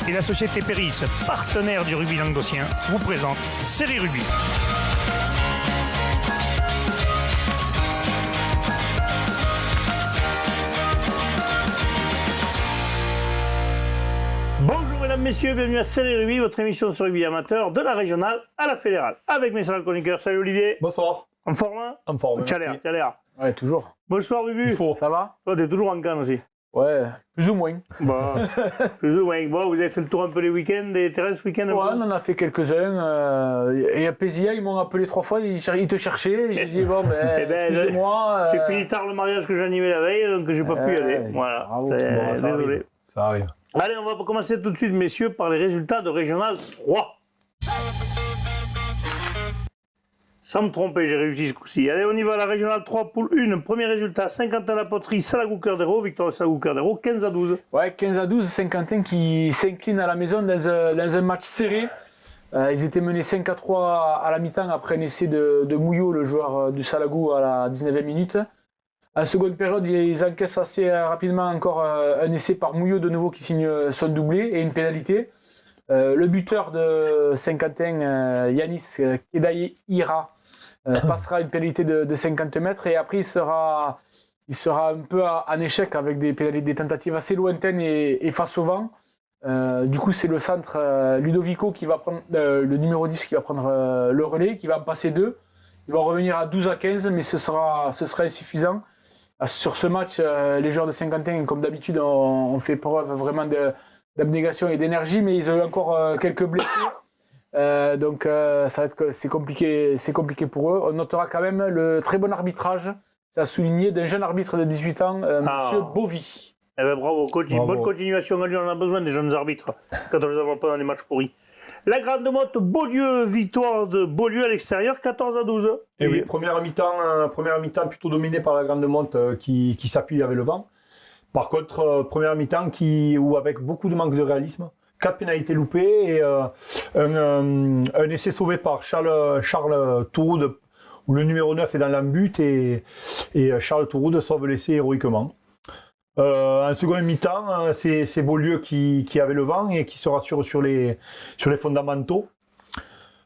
et la société Péris, partenaire du rugby languedocien, vous présente Série Rugby. Bonjour mesdames, messieurs, bienvenue à Série Rugby, votre émission sur rugby amateur de la régionale à la fédérale. Avec mes salles chroniqueurs, salut Olivier. Bonsoir. En forme hein? En forme. T'as l'air. Ouais, toujours. Bonsoir Bubu. Il faut. Ça va? Toi, t'es toujours en Cannes aussi. Ouais, plus ou moins. Bon, plus ou moins. Bon, vous avez fait le tour un peu les week-ends, des terrains ce week-end? Ouais, on en a fait quelques-uns. Et à Pézilla, ils m'ont appelé 3 fois, ils te cherchaient. J'ai dit, bon, excusez-moi. J'ai fini tard le mariage que j'animais la veille, donc j'ai pas pu y aller. Voilà. Bravo. Bon, Désolé. Ça arrive. Allez, on va commencer tout de suite, messieurs, par les résultats de Régional 3. Sans me tromper, j'ai réussi ce coup-ci. Allez, on y va, la Régional 3, poule 1. Premier résultat, Saint-Quentin-la-Poterie, Salagou-Cœur d'Hérault, victoire de Salagou-Cœur d'Hérault, 15-12. Ouais, 15-12, Saint-Quentin qui s'incline à la maison dans un match serré. Ils étaient menés 5-3 à la mi-temps après un essai de Mouillot, le joueur du Salagou, à la 19e minute. En seconde période, ils encaissent assez rapidement encore un essai par Mouillot de nouveau qui signe son doublé et une pénalité. Le buteur de Saint-Quentin, Yanis Kedaïra, passera une pénalité de 50 mètres et après il sera un peu en échec avec des tentatives assez lointaines et face au vent. Du coup, c'est le centre Ludovico qui va prendre le numéro 10 qui va prendre le relais, qui va en passer 2. Il va revenir à 12-15, mais ce sera insuffisant. Sur ce match, les joueurs de Saint-Quentin, comme d'habitude, ont fait preuve vraiment d'abnégation et d'énergie, mais ils ont eu encore quelques blessés. Donc ça va être c'est compliqué pour eux. On notera quand même le très bon arbitrage, ça a souligné d'un jeune arbitre de 18 ans, Monsieur Bovy. Eh ben bravo, bonne continuation, on en a besoin des jeunes arbitres, quand on les a pas dans les matchs pourris. La Grande Motte, Beaulieu, victoire de Beaulieu à l'extérieur, 14-12. Et oui, première mi-temps plutôt dominée par la Grande Motte qui s'appuie avec le vent. Par contre, première mi-temps où avec beaucoup de manque de réalisme, 4 pénalités loupées et un essai sauvé par Charles Touroud, où le numéro 9 est dans l'embut et Charles Touroud sauve l'essai héroïquement. En seconde mi-temps, c'est Beaulieu qui avait le vent et qui se rassure sur les fondamentaux.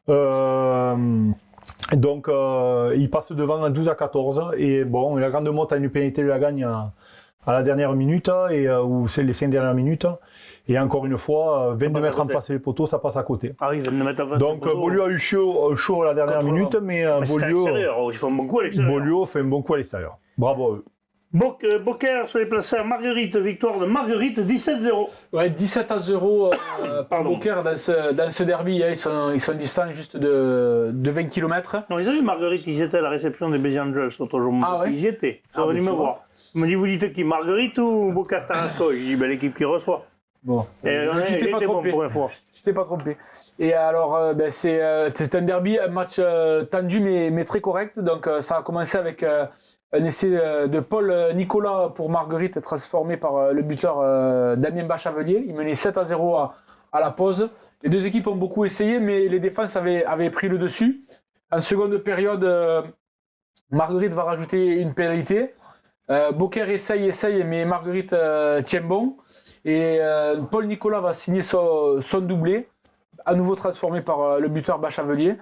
Donc, il passe devant à 12-14 et bon, la Grande Motte a une pénalité de la gagne à la dernière minute ou c'est les 5 dernières minutes. Et encore une fois, 22 mètres en face des poteaux, ça passe à côté. Ah oui, 22 mètres en face. Donc Beaulieu a eu chaud à la dernière minute, mais Beaulieu, ils font un bon coup à l'extérieur. Beaulieu fait un bon coup à l'extérieur. Bravo à eux. Beaucaire se déplaçait à Marguerite, victoire de Marguerite, 17-0. Ouais, 17-0 par Beaucaire dans ce derby. Ils sont distants juste de 20 km. Non, ils ont vu Marguerite qui était à la réception des Béziers Angels l'autre jour. Ah ouais? Ils y étaient. Ils sont venus me voir. Ils m'ont dit, vous dites qui, Marguerite ou Beaucaire Tarasco? J'ai dit, ben, l'équipe qui reçoit. Bon, tu t'es pas trompé. Bon tu t'es pas trompé. Et alors, c'est un derby, un match tendu mais très correct. Donc, ça a commencé avec un essai de Paul Nicolas pour Marguerite, transformé par le buteur Damien Bachavelier. Il menait 7-0 à la pause. Les deux équipes ont beaucoup essayé, mais les défenses avaient pris le dessus. En seconde période, Marguerite va rajouter une pénalité. Beaucaire essaye, mais Marguerite tient bon. Et Paul Nicolas va signer son doublé, à nouveau transformé par le buteur Bachavelier.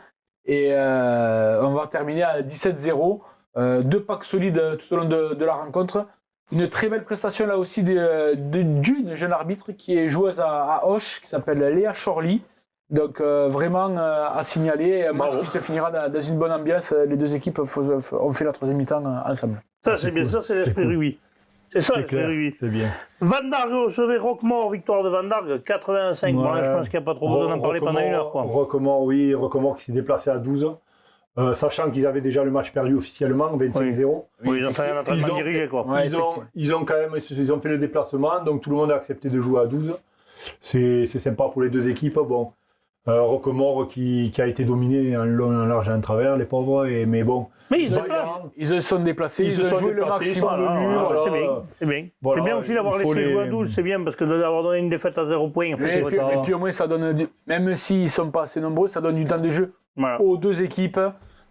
Et on va terminer à 17-0. 2 packs solides tout au long de la rencontre. Une très belle prestation là aussi d'une jeune arbitre qui est joueuse à Auch, qui s'appelle Léa Chorly. Donc vraiment à signaler. Un match qui se finira dans une bonne ambiance. Les deux équipes ont fait la troisième mi-temps ensemble. Ça c'est bien, ça c'est l'esprit rugby. C'est ça l'esprit rugby. C'est bien. Vandargue recevait Roquemort, victoire de Vandargue, 85. Bon là je pense qu'il n'y a pas trop besoin d'en parler pendant une heure. Roquemort qui s'est déplacé à 12. Sachant qu'ils avaient déjà le match perdu officiellement, 25-0. Oui, ils ont fait un entraînement dirigé, quoi. Ouais, ils ont fait le déplacement, donc tout le monde a accepté de jouer à 12. C'est sympa pour les deux équipes. Bon, Roquemort qui a été dominé en long, en large et en travers, les pauvres. Mais bon. Mais ils se sont déplacés, ils ont joué le maximum. C'est bien. C'est bien aussi d'avoir laissé jouer à 12, c'est bien parce que d'avoir donné une défaite à 0 points. Et puis au moins ça donne, même s'ils ne sont pas assez nombreux, ça donne du temps de jeu aux deux équipes.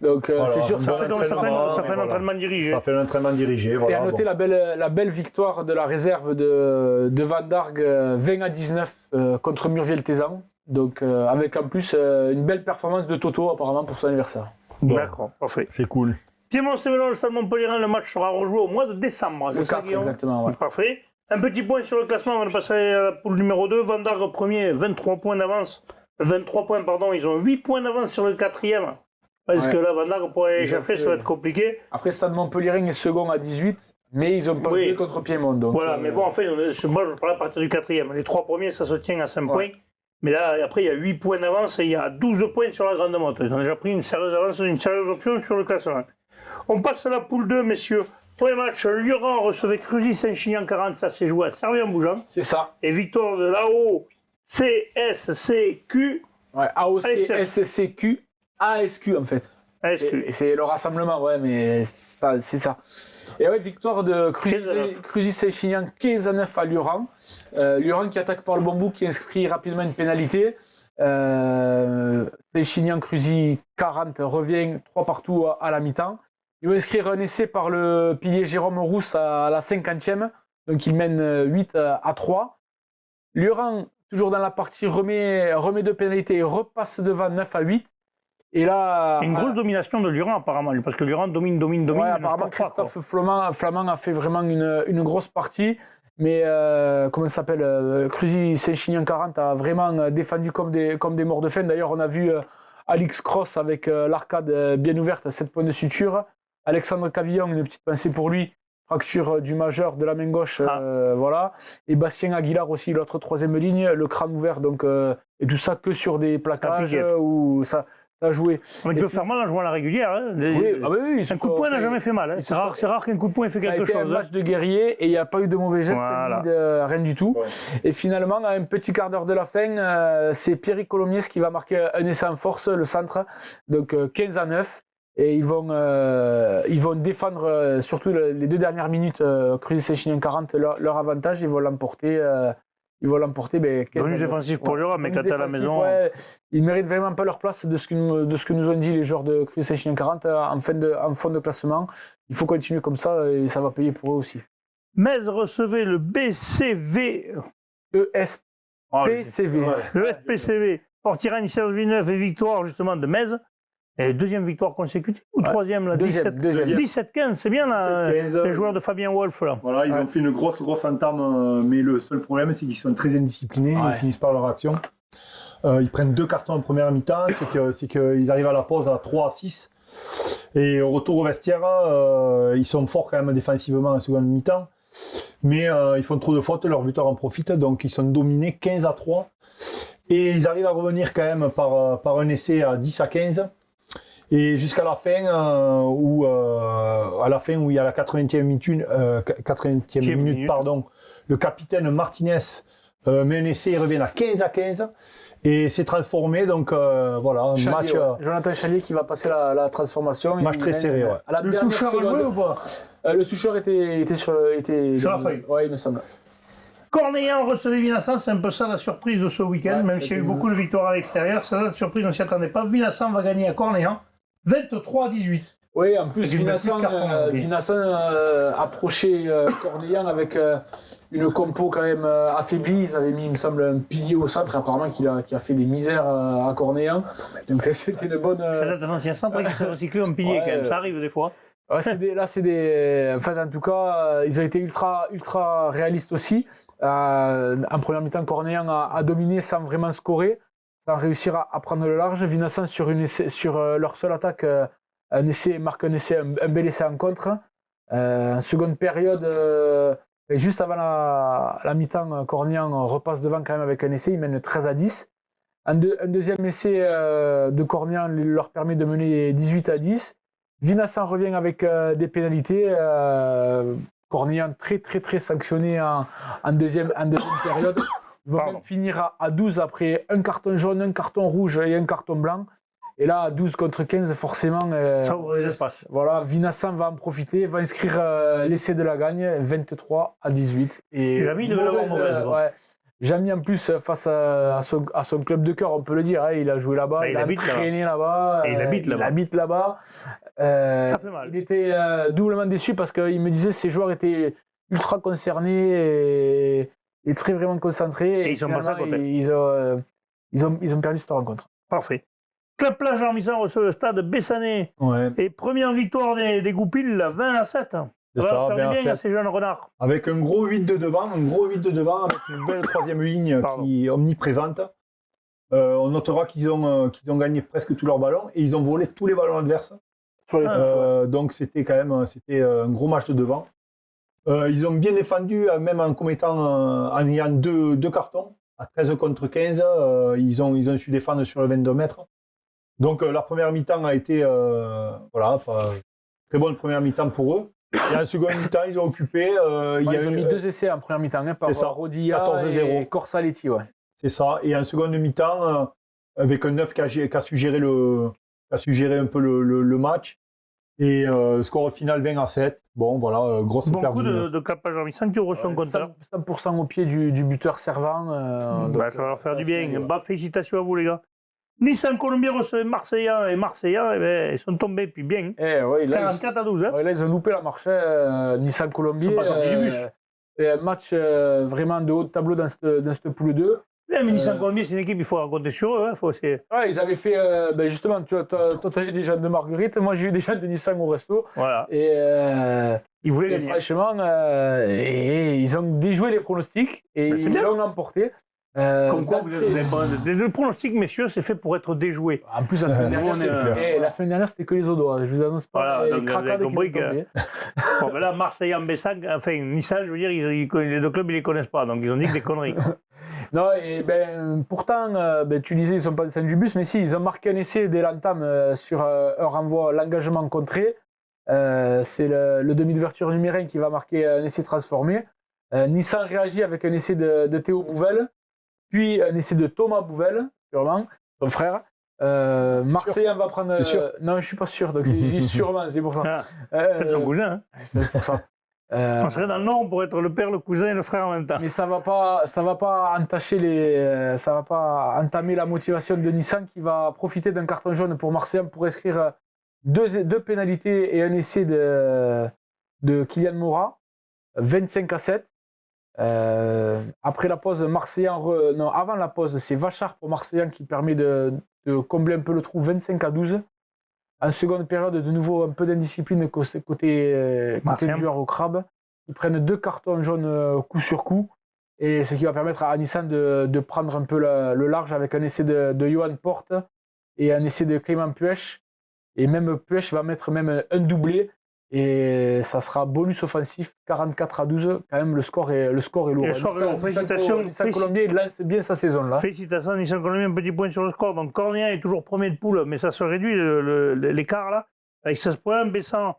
Donc Voilà, c'est sûr que bon ça fait entraînement, ça fait un voilà. entraînement dirigé. Ça fait un entraînement dirigé. Et Voilà, à noter bon. la belle victoire de la réserve de Van Darg 20-19 contre Murviel-Tézan. Donc avec en plus une belle performance de Toto apparemment pour son anniversaire. Bon, D'accord, parfait. c'est cool. Piémont-Sévélan, le Stade Montpellier, le match sera rejoué au mois de décembre. Le C'est ça, 4 Guillaume exactement, ouais. Parfait. Un petit point sur le classement avant de passer à la poule numéro 2. Van Darg premier, 23 points d'avance. 23 points, pardon. Ils ont 8 points d'avance sur le quatrième. Parce Ouais. que là, Van Darg pourrait Ils ont échapper, fait- ça va être compliqué. Après Stade Montpellier est second à 18, mais ils ont pas Oui. joué contre Piémont. Donc, Voilà, mais bon, en fait, moi je parle à partir du quatrième. Les 3 premiers, ça se tient à 5 points. Mais là, après, il y a 8 points d'avance et il y a 12 points sur la grande monte. Ils ont déjà pris une sérieuse avance, une sérieuse option sur le classement. On passe à la poule 2, messieurs. Premier match, Lioran recevait Cruzy Saint-Chinian 40, ça s'est joué à Servien-Bougeant. c'est ça. Et victoire de l'AOCSCQ. Ouais, AOC, SCQ, ASQ en fait. ASQ. C'est le rassemblement, ouais, mais c'est ça. Et ouais, victoire de 15-9. Cruzy Saint-Chinian 15-9 à Lioran. Lioran qui attaque par le bon bout, qui inscrit rapidement une pénalité. Saint-Chinian Cruzy 40 revient 3 partout à la mi-temps. Il va inscrire un essai par le pilier Jérôme Rousse à la 50e. Donc il mène 8-3. Lioran, toujours dans la partie, remet 2 pénalités et repasse devant 9-8. Et là, Une grosse domination de Lioran, apparemment, parce que Lioran domine. ouais, mais ne apparemment, score pas, Christophe Flamand a fait vraiment une grosse partie. Mais comment ça s'appelle Cruzy Saint-Chinian 40 a vraiment défendu comme des morts de faim. D'ailleurs, on a vu Alix Cross avec l'arcade bien ouverte, 7 points de suture. Alexandre Cavillon, une petite pensée pour lui, fracture du majeur de la main gauche. Voilà. Et Bastien Aguilar aussi, l'autre troisième ligne, le crâne ouvert. Donc, et tout ça que sur des plaquages Appliqué. où ça a joué. Mais il peut faire mal en jouant à la régulière. Hein. Oui, Un coup de poing n'a jamais fait mal. Hein. C'est rare qu'un coup de poing fait ça a quelque été chose. un match de guerrier et il n'y a pas eu de mauvais gestes, Voilà. ni de rien du tout. Ouais. Et finalement, à un petit quart d'heure de la fin, c'est Pierrick Colomiers qui va marquer un essai en force, le centre. Donc 15-9. Et ils vont défendre, surtout les 2 dernières minutes, Cruzy Saint-Chinian 40, leur avantage. Ils vont l'emporter. Bonus défensif pour Lioran, mais quand t'es à la maison. Ouais, ils méritent vraiment pas leur place de ce que nous ont dit les joueurs de Cruzy Saint-Chinian 40 en fond de classement. Il faut continuer comme ça et ça va payer pour eux aussi. Metz recevait le BCV. ESPCV. Le SPCV. Portirane 16 Villeneuve et victoire justement de Metz. Et deuxième victoire consécutive ou troisième là, Deuxième. 17-15, c'est bien là, 17-15. les joueurs de Fabien Wolf là. Voilà, ils ont fait une grosse entame, mais le seul problème, c'est qu'ils sont très indisciplinés, Ouais. ils finissent par leur action. Ils prennent 2 cartons en première mi-temps, c'est qu'ils arrivent à la pause à 3-6. Et au retour au vestiaire, ils sont forts quand même défensivement en seconde mi-temps. Mais ils font trop de fautes, leur buteur en profite, donc ils sont dominés 15-3. Et ils arrivent à revenir quand même par un essai à 10-15. Et jusqu'à la fin, où il y a la 80e minute, pardon, le capitaine Martinez met un essai, il revient à 15-15 et c'est transformé. Donc voilà, un Chalier, match, ouais. Jonathan Chalier qui va passer la transformation. match Il très mène, serré. Ouais. À la Le dernière Souchard a seconde. joué ou pas? Le Souchard était sur la feuille. Ouais, il me semble. Cornéan recevait Villassant, c'est un peu ça la surprise de ce week-end, Ouais, même s'il y a eu c'était beaucoup de victoires à l'extérieur. Ça, la surprise, on ne s'y attendait pas. Villassant va gagner à Cornéan 23-18. Oui, en plus, Avec une Villassant petite carte, approchait Cornéan avec une compo quand même affaiblie. Ils avaient mis, il me semble, un pilier au centre, apparemment, qui a fait des misères à Cornéan. Donc c'était de bonnes. Ça date d'un ancien centre qui s'est recyclé en pilier Ouais, quand même, ça arrive des fois. Ouais, enfin, en tout cas, ils ont été ultra réalistes aussi. En première mi-temps, Cornéan a dominé sans vraiment scorer, sans réussir à prendre le large. Villassant sur leur seule attaque, marque un bel essai en contre. En seconde période, juste avant la mi-temps, Cornéan repasse devant quand même avec un essai, il mène 13-10. Un deuxième essai de Cornéan leur permet de mener 18-10. Villassant revient avec des pénalités. Cornéan très sanctionné en deuxième période. Ils vont même finir à 12 après un carton jaune, un carton rouge et un carton blanc. Et là, à 12 contre 15, forcément, Ça ouvre les espaces. voilà, Villassant va en profiter, va inscrire l'essai de la gagne, 23-18. Et Jamais il devait l'avoir mauvaise, ouais, Jamy, en plus, face à son club de cœur, on peut le dire, hein, il a joué là-bas, Bah, il a habite entraîné là-bas, Et il habite là-bas. là-bas. Ça fait mal. Il était doublement déçu parce qu'il me disait que ses joueurs étaient ultra concernés et très vraiment concentrés. Et ils sont passés à côté. Ils ont perdu cette rencontre. Parfait. Club Plage Armissant reçoit le stade Bessanet. Ouais, Et première victoire des Goupils, 20-7. Ça c'est va ça, leur faire du 20 à bien à 7. ces jeunes renards. Avec un gros 8 de devant, avec une belle troisième ligne Pardon. qui est omniprésente. On notera qu'ils ont gagné presque tous leurs ballons et ils ont volé tous les ballons adverses. Sur les Donc c'était un gros match de devant. Ils ont bien défendu, même en ayant deux cartons. À 13 contre 15, ils ont su défendre sur le 22 mètres. Donc la première mi-temps a été très bonne première mi-temps pour eux. Et en seconde mi-temps, ils ont occupé. Ils ont mis 2 essais en première mi-temps, hein, par Rodilla 14-0. et Corsaletti. Ouais. C'est ça. Et en seconde mi-temps, avec un 9 qui a su gérer un peu le match. Et score final 20-7. Bon, voilà, grosse perte. Beaucoup de Club Plage Armissant qui reçoit son compteur. 100% au pied du buteur servant. Ça va leur faire du bien. Bah, félicitations à vous, les gars. Nissan Colombien recevait Marseillais et Marseillais, ils sont tombés, puis bien. 44-12. Hein. Là, ils ont loupé la marche. Nissan Colombier. Ils sont pas sortis du bus. Et un match vraiment de haut de tableau dans cette poule 2. Mais Nissan Colombien, c'est une équipe, il faut raconter sur eux. Ils avaient fait, justement, toi, tu as eu des gens de Marguerite, moi j'ai eu des gens de Nissan au resto. Voilà. Et ils voulaient gagner. Franchement, ils ont déjoué les pronostics et ils l'ont emporté. Comme quoi, le pronostic, messieurs, c'est fait pour être déjoué. En plus, la semaine dernière, c'était que les Audois. Je vous annonce pas. Voilà, donc vous avez compris que. Bon, ben là, Marseille en Bessac, enfin, Nissan, je veux dire, les deux clubs, ils les connaissent pas, donc ils ont dit que des conneries. Non, et pourtant, tu disais, ils sont pas descendus du bus, mais si, ils ont marqué un essai dès l'entame sur un renvoi, l'engagement contré. C'est le demi d'ouverture numéro 1 qui va marquer un essai transformé. Nissan réagit avec un essai de Théo Bouvel. Puis un essai de Thomas Bouvel, sûrement, son frère. Marseille va prendre. Non, je suis pas sûr, donc c'est sûrement, c'est pour ça. C'est son cousin. Hein. C'est pour ça. On serait dans le nom pour être le père, le cousin et le frère en même temps. Mais ça va pas ça va pas entamer la motivation de Nissan qui va profiter d'un carton jaune pour Marseille pour inscrire deux pénalités et un essai de Kylian Mora, 25-7. Après la pause, avant la pause, c'est Vachard pour Marseillan qui permet de combler un peu le trou, 25-12. En seconde période, de nouveau un peu d'indiscipline côté du joueur au crabe. Ils prennent 2 cartons jaunes coup sur coup, et ce qui va permettre à Nissan de prendre un peu le large avec un essai de Johan Porte et un essai de Clément Puech. Et même Puech va mettre même un doublé. Et ça sera bonus offensif 44-12. Quand même, le score est lourd. Félicitations. Nissan Colombien, il lance bien sa saison là. Félicitations, Nissan Colombien, un petit point sur le score. Donc Cornien est toujours premier de poule, mais ça se réduit l'écart là. Avec 16 points, Bessan,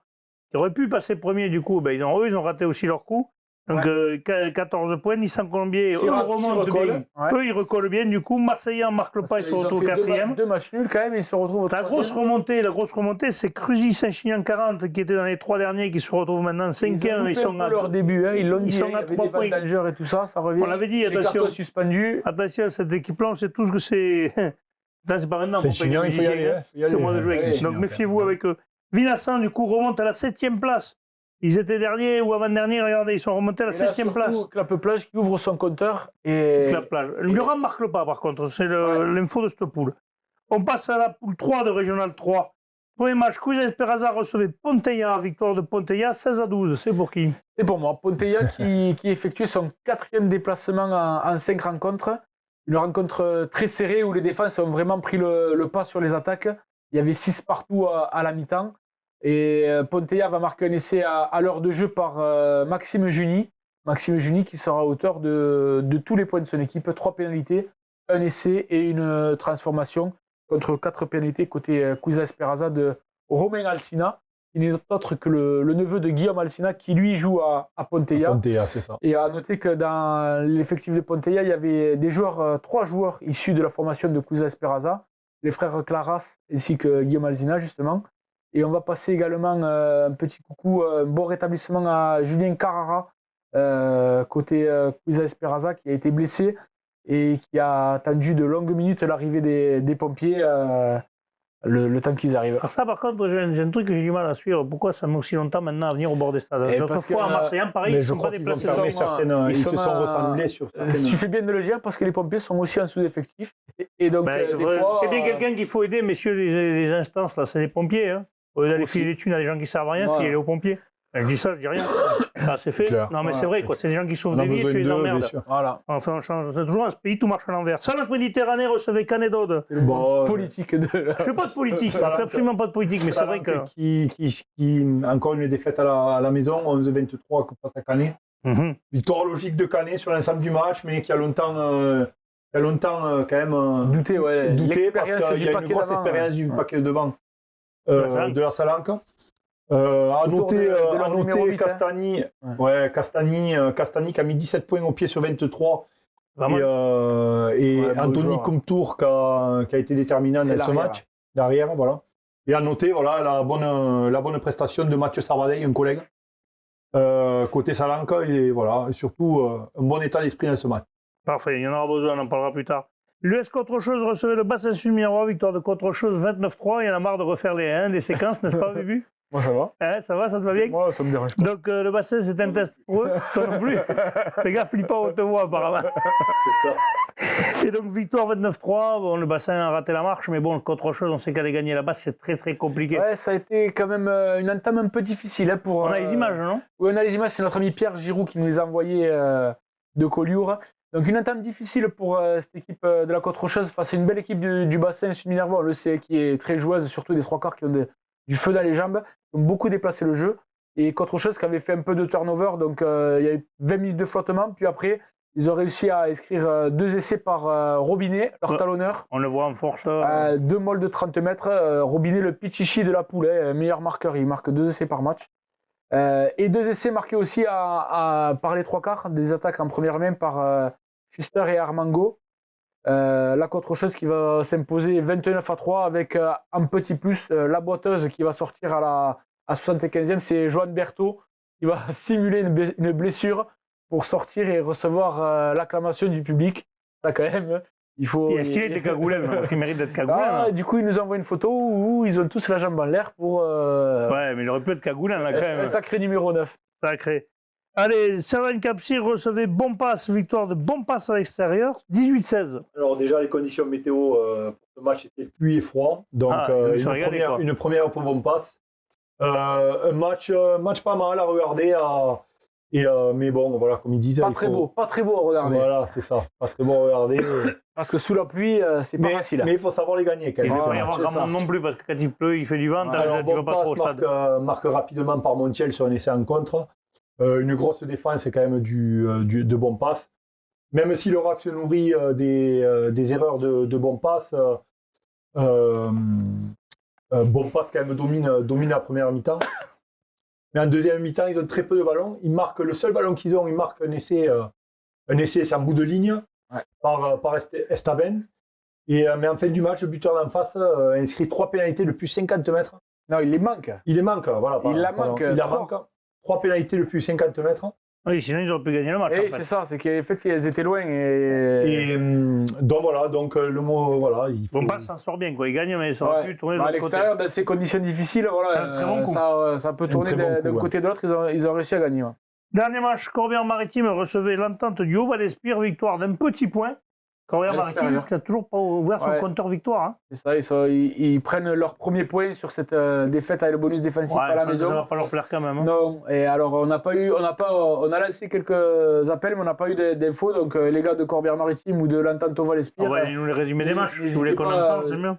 qui aurait pu passer premier du coup, ils ont raté aussi leur coup. Donc 14 points, Nissan Colombien, eux remontent bien. Eux, ils recollent bien. Du coup, Marseillais marque le pas, ils se retrouvent 4e. 2 matchs nuls quand même, ils se retrouvent au 3e. La grosse remontée, c'est Cruzy Saint-Chinian 40 qui était dans les 3 derniers, qui se retrouvent maintenant 5e. Ils sont à leur début, ils l'ont dit, sont à 3 points. Et tout ça, ça revient. On l'avait dit, attention. Suspendu. Attention, cette équipe-là, on sait tous que c'est. C'est pas maintenant. Saint-Chinian, il faut y aller. C'est au mois de juillet. Donc méfiez-vous avec eux. Vinassan, du coup, remonte à la 7e place. Ils étaient derniers ou avant-derniers, regardez, ils sont remontés à la 7e place. Clap Plage qui ouvre son compteur. Et Clap Plage. Lioran ne marque pas, par contre, c'est l'info de cette poule. On passe à la poule 3 de Régional 3. Premier match, Cruz Esperanza recevait Ponteilla, victoire de Ponteilla, 16-12. C'est pour qui? C'est pour moi. Ponteilla qui effectuait son 4e déplacement en 5 rencontres. Une rencontre très serrée où les défenses ont vraiment pris le pas sur les attaques. Il y avait 6 partout à la mi-temps. Et Ponteilla va marquer un essai à l'heure de jeu par Maxime Juni. Maxime Juni qui sera auteur de tous les points de son équipe. 3 pénalités, un essai et une transformation contre 4 pénalités côté Cousa Esperanza de Romain Alsina, qui n'est autre que le neveu de Guillaume Alsina qui lui joue à Ponteilla. Ponteilla, c'est ça. Et à noter que dans l'effectif de Ponteilla, il y avait 3 joueurs issus de la formation de Cousa Esperanza, les frères Claras ainsi que Guillaume Alsina justement. Et on va passer également un petit coucou, un bon rétablissement à Julien Carrara, côté Cuisa Esperanza, qui a été blessé et qui a attendu de longues minutes l'arrivée des pompiers, le temps qu'ils arrivent. Alors ça, par contre, j'ai un truc que j'ai du mal à suivre. Pourquoi ça met aussi longtemps maintenant à venir au bord des stades? Et L'autre parce fois, que, en Marseillan, pareil, Mais ils je sont pas crois qu'ils ont déplacés. fermé sont, certaines. Ils sont se sont rassemblés sur Tu certaines. fais bien de le dire parce que les pompiers sont aussi en sous-effectif. Et donc, Ben, des fois, c'est bien quelqu'un qu'il faut aider, messieurs les instances, là, c'est les pompiers. Hein. Au lieu d'aller Aussi. filer des thunes à des gens qui servent à rien, Voilà. filer aux pompiers. Ben, je dis ça, je dis rien. Ça, c'est fait. Clair. Non, mais c'est Voilà, vrai, quoi. C'est des gens qui sauvent On a des vies et besoin tu les d'eux, emmerdes. bien sûr. voilà, Enfin, on change. C'est toujours dans ce pays, tout marche à l'envers. Ça, notre Méditerranée recevait Canet d'Aude. Bon, politique de. Je fais pas de politique, Ça je fais absolument pas de politique, mais c'est vrai que. Qui encore une défaite à la maison, 11-23 face à Canet. Mhm. Victoire logique de Canet sur l'ensemble du match, mais qui a longtemps quand même Douter, ouais. douté parce L'expérience qu'il du y a une paquet grosse d'avant, expérience du ouais. paquet devant Salanque. de la Salanque. À Autour noter, de leur numéro 8, Castagni, Castagni qui a mis 17 points au pied sur 23. Vraiment. Et Ouais, beau Anthony joueur. Comtour qui a été déterminant C'est dans ce l'arrière. match. Derrière, voilà. Et à noter voilà, la bonne prestation de Mathieu Sarvadey, un collègue. Côté Salanque, et voilà, et surtout un bon état d'esprit dans ce match. Parfait, il y en aura besoin, on en parlera plus tard. L'US Contre-Chose recevait le Bassin-Sud-Miroir, victoire de Contre-Chose 29-3. Il y en a marre de refaire les séquences, n'est-ce pas, Bubu? Moi, ça va. Hein, ça va, ça te va bien? Moi, ça me dérange pas. Donc le bassin, c'est un test pour eux, toi non plus. Les gars, Philippe, on te voit apparemment. C'est ça. Et donc victoire 29-3, bon, le bassin a raté la marche, mais bon, Contre-Chose, on sait qu'aller gagner là-bas, c'est très très compliqué. Ouais, ça a été quand même une entame un peu difficile hein, pour. On a les images, non? Oui, on a les images. C'est notre ami Pierre Giroud qui nous les a envoyées de Collioure. Donc une entame difficile pour cette équipe de la Contre-Chose face à une belle équipe du bassin Sud-Minervois, on le sait, qui est très joueuse, surtout des trois quarts qui ont du feu dans les jambes, qui ont beaucoup déplacé le jeu. Et Contre-Chose qui avait fait un peu de turnover, donc il y a eu 20 minutes de flottement. Puis après, ils ont réussi à inscrire 2 essais par Robinet, leur talonneur. On le voit en force. 2 molles de 30 mètres. Robinet, le pichichi de la poule, meilleur marqueur, il marque 2 essais par match. Et 2 essais marqués aussi par les trois quarts, des attaques en première main par Schuster et Armango. La Contre-Chose qui va s'imposer 29-3 avec un petit plus, la boiteuse qui va sortir à 75e, c'est Joan Berthaud qui va simuler une blessure pour sortir et recevoir l'acclamation du public. Ça quand même, il faut... Il a stylé des cagoulins, parce qu'il mérite d'être cagoulin. Du coup, il nous envoie une photo où ils ont tous la jambe en l'air pour Ouais, mais il aurait pu être cagoulin là quand même. un sacré numéro 9. Sacré. Allez, Servan-Capcir recevait Bompas, victoire de Bompas à l'extérieur, 18-16. Alors déjà, les conditions météo pour ce match étaient pluie et froid. Donc ils sont régalés, quoi. une première pour Bompas. Un match pas mal à regarder. Mais bon, voilà, comme ils disaient. Pas très beau à regarder. Voilà, c'est ça. Pas très beau à regarder. Parce que sous la pluie, c'est pas facile. Mais il faut savoir les gagner quand Il même. ne faut pas y Ouais, avoir c'est grand ça. monde non plus, parce que quand il pleut, il fait du vent, Alors, tu vas pas trop au Bompas stade. marque rapidement par Montiel sur un essai en contre. Une grosse défense, c'est quand même de Bompas. Même si le RAC se nourrit des erreurs de Bompas, Bompas quand même domine la première mi-temps. Mais en deuxième mi-temps, ils ont très peu de ballons. Ils marquent le seul ballon qu'ils ont, ils marquent un essai, c'est en bout de ligne par Estaben. Mais en fin du match, le buteur d'en face inscrit 3 pénalités de plus 50 mètres. Non, il les manque. Il les manque, voilà. Il la manque, Il la trois. manque. 3 pénalités de plus 50 mètres. Oui, sinon ils auraient pu gagner le match. Et en fait. c'est ça, c'est qu'en fait, ils étaient loin. Et... Donc voilà, le mot, voilà. Il faut... Bompas s'en sort bien, quoi. Il gagne, mais ça aurait Ouais. pu tourner de À l'autre côté. l'extérieur, dans ces conditions difficiles, voilà, C'est un très bon coup. ça peut C'est un tourner très bon coup, d'un ouais. côté et de l'autre. Ils ont réussi à gagner. Ouais. Dernier match, Corbière-Maritime recevait l'entente du Haut-Val-Espire, victoire d'un petit point. Corbière-Maritime l'extérieur. qui n'a toujours pas ouvert son Ouais. compteur victoire. Hein. C'est ça, ils prennent leur premier point sur cette défaite avec le bonus défensif à la je pense que ça maison. va pas leur plaire quand même. Hein. Non, et alors on a lancé quelques appels, mais on n'a pas eu d'infos. Donc les gars de Corbière-Maritime ou de l'entente au Val-Espire, On va nous les résumer des matchs. Si vous n'hésitez voulez qu'on en pas, parle, c'est mieux.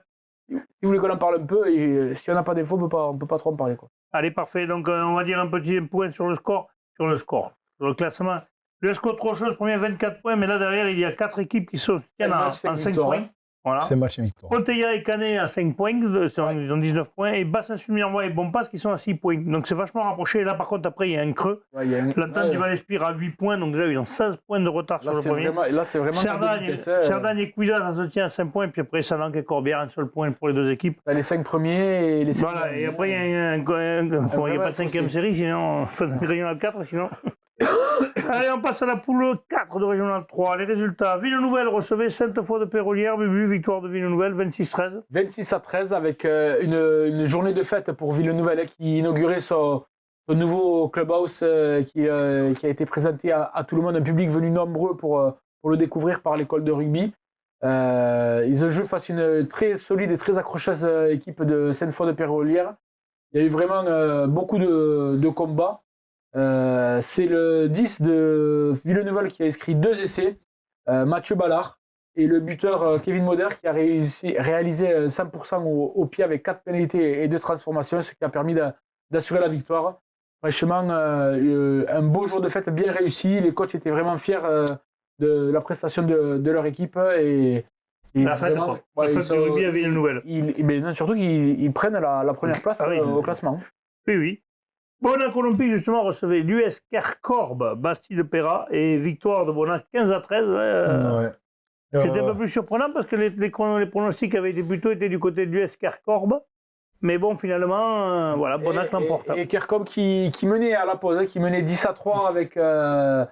si vous voulez qu'on en parle un peu, et si on n'a pas d'infos, on peut pas trop en parler. Quoi. Allez, parfait. Donc, on va dire un petit point sur le score. Sur le classement. Le score trop chose, premier 24 points, mais là derrière, il y a 4 équipes qui se tiennent en 5 points. Voilà. C'est match et victoire. Ponteilla et Canet à 5 points, ils ont 19 points, et Bassin-Sud-Minervois et Bompas qui sont à 6 points. Donc c'est vachement rapproché. Et là, par contre, après, il y a un creux. Ouais, il y a une- L'entente ouais. du Val-Espire à 8 points, donc déjà, ils ont 16 points de retard Là, sur le premier. là, c'est vraiment Cerdagne et Cuisa, ça se tient à 5 points, puis après, Salanque et Corbière, un seul point pour les deux équipes. les 5 premiers et les 5 Voilà, et après, il y a il n'y a pas de 5e fossé. série, sinon, enfin, régional 4, sinon. Allez, on passe à la poule 4 de Régional 3. Les résultats. Ville-Nouvelle recevait Sainte-Foy-de-Pérolière. Victoire de Ville-Nouvelle, 26-13. 26-13 avec une journée de fête pour Ville-Nouvelle qui inaugurait son nouveau clubhouse qui a été présenté à tout le monde, un public venu nombreux pour le découvrir par l'école de rugby. Ils ont joué face à une très solide et très accrocheuse équipe de Sainte-Foy-de-Pérolière. Il y a eu vraiment beaucoup de combats. C'est le 10 de Ville-Nouvelle qui a inscrit 2 essais, Mathieu Ballard, et le buteur Kevin Moder qui a réalisé 100% au pied avec 4 pénalités et 2 transformations, ce qui a permis d'assurer la victoire. Franchement, un beau jour de fête bien réussi. Les coachs étaient vraiment fiers de la prestation de leur équipe. Et la fête, vraiment, quoi. La fête du rugby à Ville-Nouvelle. Mais non, surtout qu'ils prennent la première place au classement. Oui, oui. Bonac Olympique, justement, recevait l'US Kercorbe, Bastille-Péra, et victoire de Bonac 15-13. C'était un peu plus surprenant parce que les pronostics avaient plutôt été du côté de l'US Kercorbe. Mais bon, finalement, voilà, Bonac l'emporte. Et Kercorbe qui menait à la pause, qui menait 10-3 avec un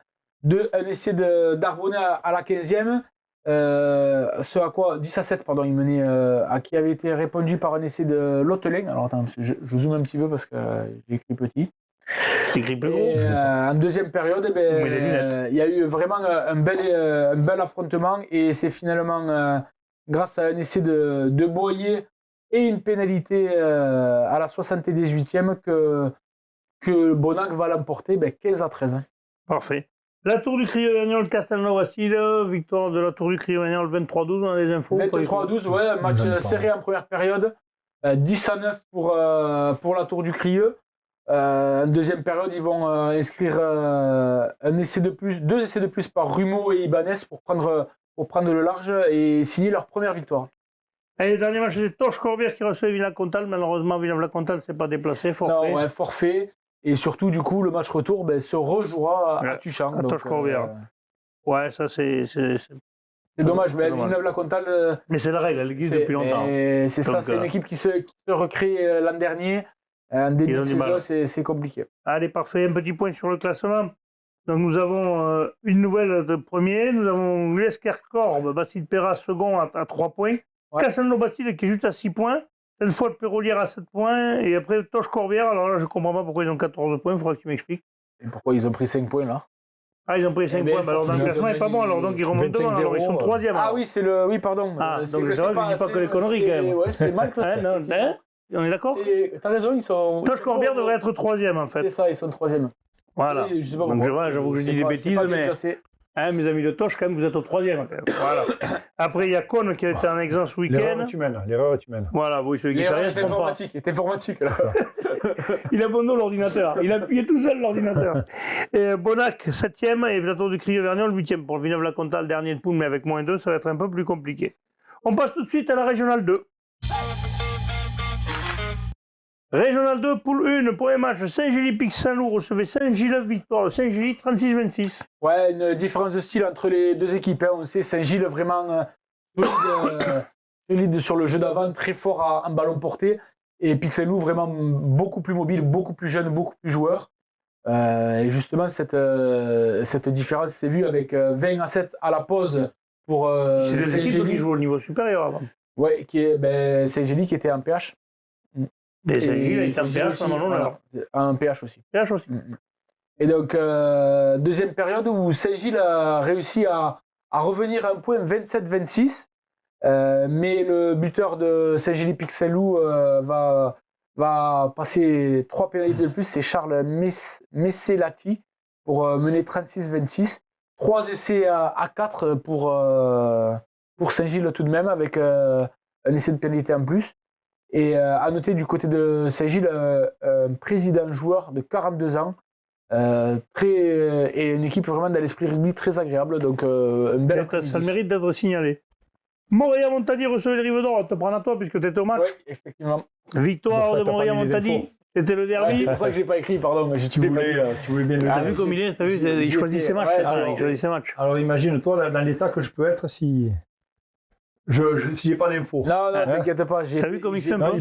essai d'Arbonnet à la 15e. Ce à quoi 10-7, pardon, il menait qui avait été répondu par un essai de Lotelin. Alors attends, je zoome un petit peu parce que j'ai écrit petit. En deuxième période, il y a eu vraiment un bel affrontement et c'est finalement grâce à un essai de Boyer et une pénalité à la 78e que Bonac va l'emporter 15-13. Parfait. La Tour du Criovagnol, Castelnau-Bastille, victoire de la Tour du Criovagnol 23-12, on a des infos. 23-12, ouais, match serré en première période. 10-9 pour la Tour du Crieux. En deuxième période, ils vont inscrire un essai de plus, 2 essais de plus par Rumeau et Ibanez pour prendre le large et signer leur première victoire. Et le dernier match, c'est Toch-Corbière qui recevait Villa-Contal. Malheureusement, Villa-Contal ne s'est pas déplacé, forfait. Non, ouais, forfait. Et surtout, du coup, le match retour se rejouera à Tuchan. À Toch-Corbière. Ouais, ça c'est dommage, mais Villeneuve-la-Contal. Mais c'est la règle, elle existe depuis longtemps. C'est ça, c'est une équipe qui se recrée l'an dernier. En début de saison, c'est compliqué. Allez, parfait. Un petit point sur le classement. Donc, nous avons une nouvelle de premier. Nous avons l'US Kercorbe, Bastille-Péra, second à 3 points. Ouais. Castelnau-Bastille qui est juste à 6 points. Une fois de Pérolière à 7 points. Et après, Toch-Corbière. Alors là, je ne comprends pas pourquoi ils ont 14 points. Il faudra que tu m'expliques. Et pourquoi ils ont pris 5 points là? Ah, ils ont pris 5 points. Alors, dans le classement, il n'est pas bon. Alors, donc, ils remontent devant. Alors, ils sont 3e. Ah oui, c'est le. Oui, pardon. Ah, donc, c'est vrai que je ne dis pas que les conneries quand même. Ouais, c'est mal classé. On est d'accord? T'as raison, ils sont. Toch-Corbière devrait être 3e en fait. C'est ça, ils sont 3e. Voilà. Et je sais pas donc, j'avoue que je dis des bêtises, mais. Hein, mes amis de Toch, quand même, vous êtes au 3e. Voilà. Après, il y a Cône qui a été en exemple ce week-end. L'erreur, tu mènes. Voilà, oui, celui qui fait rien, est informatique, là. Il abandonne l'ordinateur. Il a appuyé tout seul l'ordinateur. Et Bonac, 7e, et la Tour du Criovagnol, 8e. Pour le Villeneuve-la-Contal, le dernier de poule, mais avec -2, ça va être un peu plus compliqué. On passe tout de suite à la Régionale 2. Régional 2, poule 1, premier match, Saint-Gély-Pic-Saint-Loup recevait Saint-Gilles, victoire de Saint-Gély, 36-26. Ouais, une différence de style entre les deux équipes. Hein. On sait Saint-Gilles vraiment solide sur le jeu d'avant, très fort en ballon porté. Et Pic-Saint-Loup vraiment beaucoup plus mobile, beaucoup plus jeune, beaucoup plus joueur. Et justement, cette différence s'est vue avec 20-7 à la pause pour c'est des équipes qui jouent au niveau supérieur avant. Ouais, Saint-Gély qui était en PH. Et Saint-Gilles était en PH à un PH aussi. PH aussi. Et donc, deuxième période où Saint-Gilles a réussi à revenir à un point 27-26. Mais le buteur de Saint-Gély-Pic-Saint-Loup va passer 3 pénalités de plus. C'est Charles Messelati pour mener 36-26. 3 essais à 4 pour Saint-Gilles tout de même, avec un essai de pénalité en plus. Et à noter du côté de Saint-Gilles, un président joueur de 42 ans, et une équipe vraiment dans l'esprit rugby très agréable. Donc, ça le mérite d'être signalé. Montréal-Montagny recevait les Rives d'Or, on te prend à toi puisque tu étais au match. Oui, effectivement. Victoire de Montréal-Montagny, c'était le derby. C'est pour ça que je n'ai pas écrit, pardon. Tu voulais bien le dire. Vu comme il est, il choisit ses matchs. Alors imagine-toi dans l'état que je peux être si Si j'ai pas d'infos. Non, t'inquiète pas. T'as vu comme il fait un peu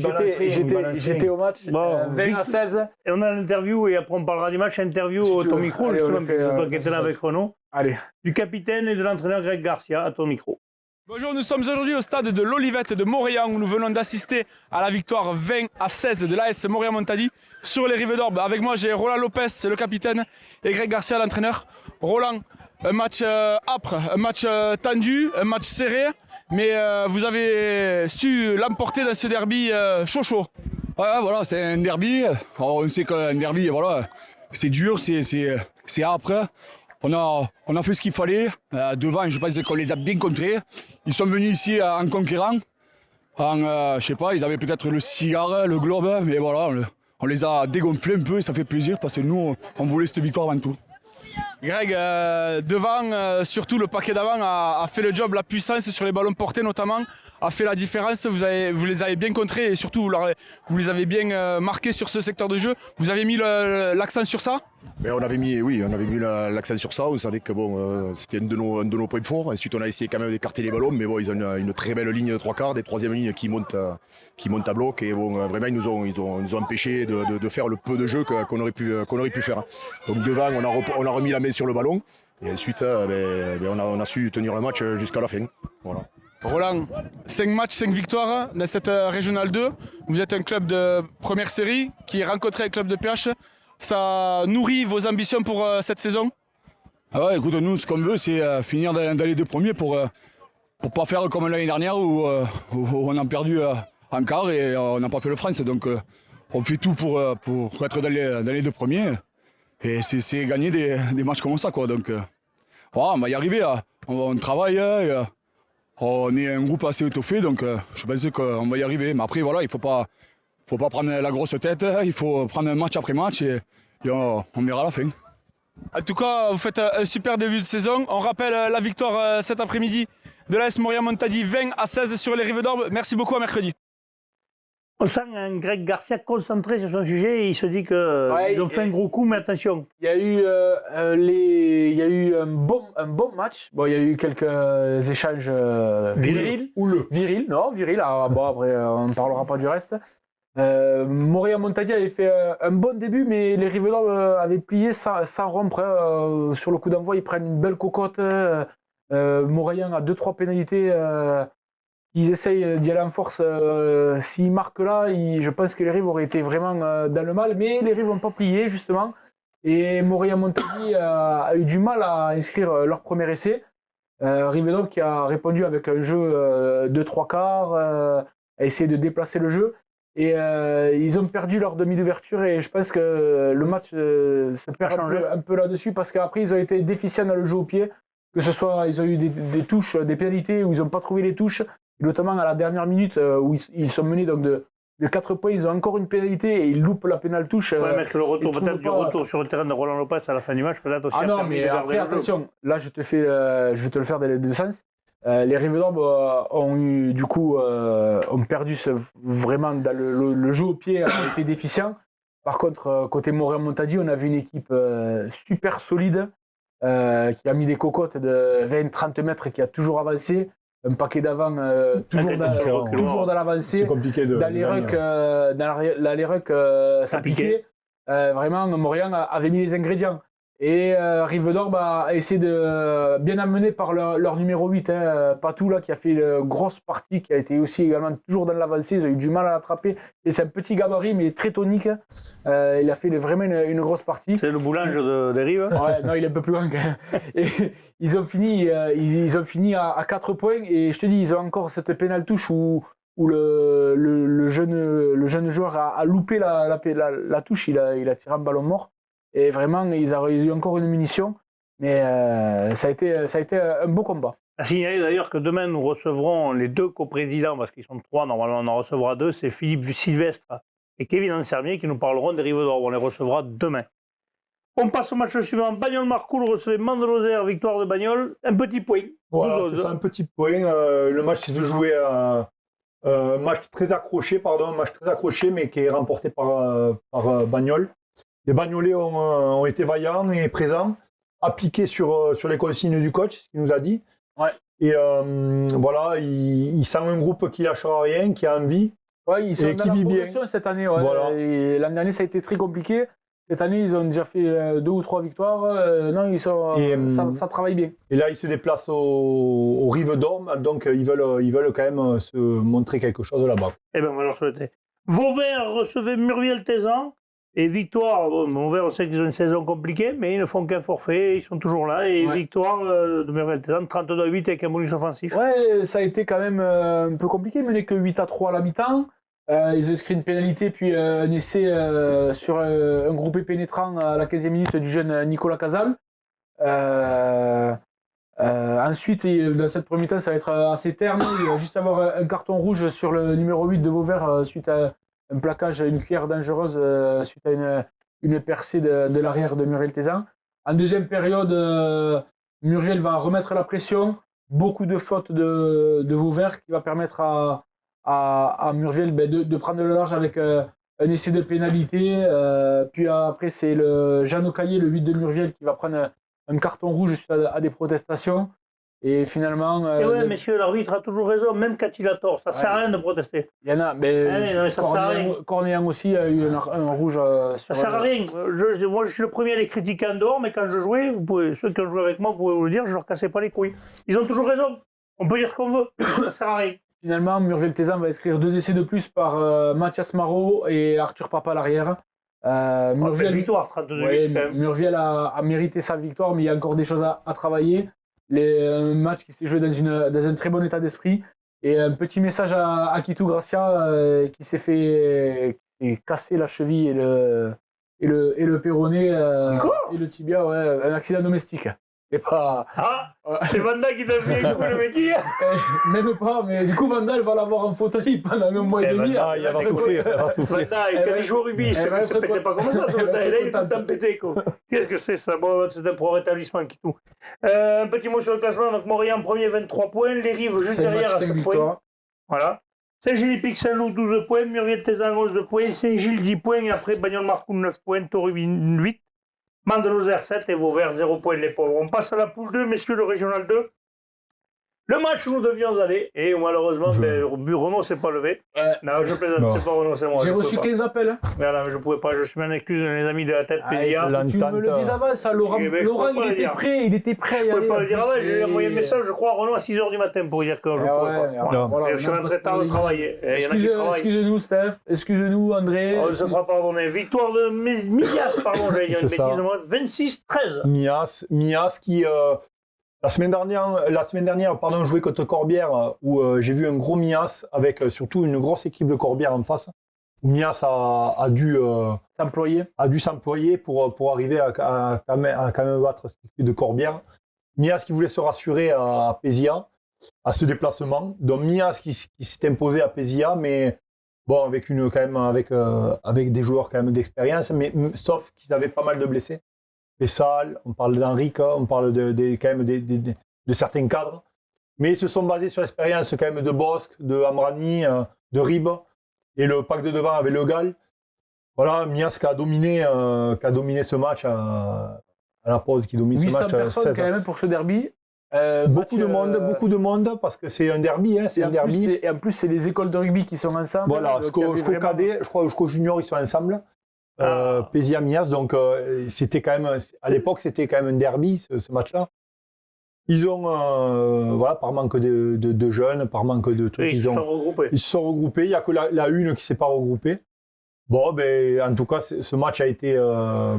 J'étais au match, Bon, 20-16. Et on a l'interview, et après on parlera du match, interview Si au tu ton veux. micro, Allez, justement, on le fait, toi qui étais là avec Renaud, Allez. du capitaine et de l'entraîneur Greg Garcia, à ton micro. Bonjour, nous sommes aujourd'hui au stade de l'Olivette de Montréal où nous venons d'assister à la victoire 20-16 de l'AS Montréal-Montady sur les Rives d'Orbe. Avec moi, j'ai Roland Lopez, le capitaine, et Greg Garcia, l'entraîneur. Roland, un match âpre, un match tendu, un match serré, mais vous avez su l'emporter dans ce derby chaud. Ouais, voilà, c'était un derby. Alors, on sait qu'un derby, voilà, c'est dur, c'est âpre. On a fait ce qu'il fallait. Devant, je pense qu'on les a bien contrés. Ils sont venus ici en conquérant. Je sais pas, ils avaient peut-être le cigare, le globe, mais voilà, on les a dégonflés un peu et ça fait plaisir parce que nous, on voulait cette victoire avant tout. Greg, devant, surtout le paquet d'avant a fait le job, la puissance sur les ballons portés notamment, a fait la différence. Vous les avez bien contrés et surtout vous les avez bien marqués sur ce secteur de jeu. Vous avez mis l'accent sur ça? Mais on avait mis l'accent sur ça. On savait que bon, c'était un de nos points forts. Ensuite, on a essayé quand même d'écarter les ballons, mais bon, ils ont une très belle ligne de 3/4, des troisième lignes qui montent à bloc. Et bon, vraiment, ils nous ont empêché de faire le peu de jeu qu'on aurait pu faire. Donc devant, on a remis la main sur le ballon. Et ensuite, on a su tenir le match jusqu'à la fin. Voilà. Roland, 5 matchs, 5 victoires dans cette Régionale 2. Vous êtes un club de première série qui est rencontré avec le club de PH. Ça nourrit vos ambitions pour cette saison? Ah ouais, écoute, nous, ce qu'on veut, c'est finir dans les deux premiers pour pas faire comme l'année dernière où on a perdu en quart et on n'a pas fait le France. Donc, on fait tout pour être dans les deux premiers. Et c'est gagner des matchs comme ça, quoi. Donc, voilà, on va y arriver. On travaille. On est un groupe assez étoffé, donc je pense qu'on va y arriver. Mais après, voilà, il faut pas prendre la grosse tête. Il faut prendre match après match et on verra à la fin. En tout cas, vous faites un super début de saison. On rappelle la victoire cet après-midi de l'AS Montréal-Montady 20-16 sur les Rives d'Orbe. Merci beaucoup, à mercredi. On sent un Greg Garcia concentré sur son sujet et il se dit qu'ils ont fait un gros coup, mais attention. Il y a eu un bon match. Bon, il y a eu quelques échanges virils. Viril. Bon, après, on ne parlera pas du reste. Montréal-Montady avait fait un bon début, mais les Rives d'Orbe avaient plié sans rompre. Sur le coup d'envoi, ils prennent une belle cocotte. Montréal a 2-3 pénalités. Ils essayent d'y aller en force. S'ils marquent là, je pense que les Rives auraient été vraiment dans le mal, mais les Rives n'ont pas plié, justement. Et Montréal-Montady a eu du mal à inscrire leur premier essai. Rives d'Orbe qui a répondu avec un jeu de 3/4, a essayé de déplacer le jeu. Et ils ont perdu leur demi d'ouverture et je pense que le match se perd un peu là-dessus parce qu'après ils ont été déficients dans le jeu au pied. Que ce soit, ils ont eu des touches, des pénalités où ils n'ont pas trouvé les touches. Notamment à la dernière minute où ils sont menés donc de 4 points, ils ont encore une pénalité et ils loupent la pénale touche. Ouais, mais le retour, peut-être du retour sur le terrain de Roland Lopez à la fin du match, peut-être aussi. Ah non, mais après, attention, là je vais te le faire dans les deux sens. Les Rives d'Orbe ont perdu vraiment dans le jeu au pied, a été déficient. Par contre, côté Montréal-Montady, on avait une équipe super solide qui a mis des cocottes de 20-30 mètres et qui a toujours avancé. Un paquet d'avant, toujours dans l'avancée. C'est compliqué de. Dans les rucks, ça piquait. Vraiment, Montréal avait mis les ingrédients. Et Rives d'Orbe a essayé de bien amener par leur numéro 8, Patou, là, qui a fait une grosse partie, qui a été aussi également toujours dans l'avancée. Ils ont eu du mal à l'attraper. Et c'est un petit gabarit, mais très tonique. Il a fait vraiment une grosse partie. C'est le boulange des Rives. Ouais, non, il est un peu plus grand quand même. Et ils ont fini à 4 points. Et je te dis, ils ont encore cette pénale touche où le jeune joueur a loupé la touche. Il a tiré un ballon mort. Et vraiment, ils ont eu encore une munition. Mais ça a été un beau combat. À signaler d'ailleurs que demain, nous recevrons les 2 coprésidents, parce qu'ils sont 3, normalement on en recevra 2. C'est Philippe Sylvestre et Kevin Ansermier qui nous parleront des Rives d'Orbe. On les recevra demain. On passe au match suivant. Bagnols-Marcoul recevait Mande-Lozère, victoire de Bagnols. Un petit point. Voilà, c'est ça, un petit point. Le match se jouait un match très accroché, mais qui est remporté par Bagnols. Les Bagnolais ont été vaillants et présents, appliqués sur les consignes du coach, ce qu'il nous a dit. Ouais. Et voilà, il sent un groupe qui lâchera rien, qui a envie. Ouais, ils sont Et dans qui la vit bien. progression cette année. Ouais. Voilà. Et l'an dernier, ça a été très compliqué. Cette année, ils ont déjà fait 2 ou 3 victoires. Non, ils sont, Et, ça travaille bien. Et là, ils se déplacent aux Rives d'Orme, donc ils veulent quand même se montrer quelque chose là-bas. Eh bien, on va leur souhaiter. Vauvert recevait Murviel-Tézan. Et victoire, bon, Vauvert, on sait qu'ils ont une saison compliquée, mais ils ne font qu'un forfait, ils sont toujours là. Et victoire de Murviel-Tézan, 32-8 avec un bonus offensif. Ouais, ça a été quand même un peu compliqué, mais que 8-3 à la mi-temps. Ils ont inscrit une pénalité, puis un essai sur un groupé pénétrant à la 15e minute du jeune Nicolas Casal. Ensuite, dans cette première mi-temps, ça va être assez terne. Il va juste avoir un carton rouge sur le numéro 8 de Vauvert suite à un plaquage, une cuillère dangereuse suite à une percée de l'arrière de Muriel-Tézan. En deuxième période, Muriel va remettre la pression. Beaucoup de fautes de Vauvert qui va permettre à Murviel de prendre le large avec un essai de pénalité. Puis après, c'est le Jean Ocaillé, le 8 de Murviel, qui va prendre un carton rouge suite à des protestations. Et finalement. Et ouais, messieurs, l'arbitre a toujours raison, même quand il a tort. Ça sert à rien de protester. Il y en a, mais non, ça sert à rien. Cornéan aussi a eu un rouge sur. Ça sert à rien. Moi, je suis le premier à les critiquer en dehors, mais quand je jouais, ceux qui ont joué avec moi, vous pouvez vous le dire, je leur cassais pas les couilles. Ils ont toujours raison. On peut dire ce qu'on veut. Ça sert à rien. Finalement, Murviel-Tézan va inscrire 2 essais de plus par Mathias Marot et Arthur Papa à l'arrière. Victoire, 32-8. Murviel a mérité sa victoire, mais il y a encore des choses à travailler. Un match qui s'est joué dans un très bon état d'esprit. Et un petit message à Kitou Gracia qui s'est fait casser la cheville et le péroné et le tibia, un accident domestique. Et pas... Ah, c'est Vanda qui t'a fait un coup le métier. Même pas, mais du coup Vanda elle va l'avoir en fauteuil pendant un mois et demi. Vanda, il va souffrir. Vanda, quand il joue au rugby, ça ne pétait pas comme ça. Elle est tout le temps pété. Qu'est-ce que c'est ça? Bon, c'est un pro rétablissement qui tout. Un petit mot sur le classement. Donc Montréal en premier, 23 points. Les Rives juste derrière à 7 points. Voilà. Saint-Gilles-Pic-Saint-Loup, 12 points. Muriel-Tézan, 11 points. Saint-Gilles, 10 points. Et après, Bagnols-Marcoux, 9 points. Torubie, 8. Mande-Lozère 7 et Vauvert 0 points les pauvres. On passe à la poule 2, messieurs, le Régional 2. Le match où nous devions aller, et malheureusement, Renaud ne s'est pas levé. Non, je plaisante, c'est pas Renaud, c'est moi. J'ai reçu 15 appels. Hein. Voilà, mais je ne pouvais pas, je suis m'en excuse, les amis de la tête Pédia. Tu me le dis avant, ça, Laurent, il était prêt, il était prêt à y aller. Je ne pouvais pas le dire avant, j'ai envoyé un message, je crois, à Renaud à 6h du matin pour dire que je ne pouvais pas. Je suis en train de tard de travailler. Excusez-nous, Steph, excusez-nous, André. On ne se fera pas abonner. Victoire de Mias, pardon, j'allais dire une bêtise de moi, 26-13. Mias qui... La semaine dernière, jouait contre Corbière, où j'ai vu un gros Mias avec surtout une grosse équipe de Corbière en face. Où Mias a dû s'employer pour arriver à quand même battre cette équipe de Corbière. Mias qui voulait se rassurer à Pézia, à ce déplacement. Donc Mias qui s'est imposé à Pézia, mais bon, avec des joueurs quand même d'expérience, mais sauf qu'ils avaient pas mal de blessés. Pessal, on parle d'Henrique, on parle quand même de certains cadres. Mais ils se sont basés sur l'expérience quand même de Bosque, de Amrani, de Ribes. Et le pack de devant avec Le Gall. Voilà, Mias qui a dominé ce match à la pause, qui domine ce match. 800 personnes quand même pour ce derby. Beaucoup de monde, parce que c'est un derby. Hein, et en plus, c'est les écoles de rugby qui sont ensemble. Voilà, jusqu'au cadet, je crois jusqu'au junior, ils sont ensemble. Pézia Mias, donc c'était quand même, à l'époque, c'était quand même un derby, ce match-là. Ils ont, par manque de jeunes, par manque de trucs, ils se sont regroupés. Il n'y a que la une qui ne s'est pas regroupée. Bon, ben, en tout cas, ce match a été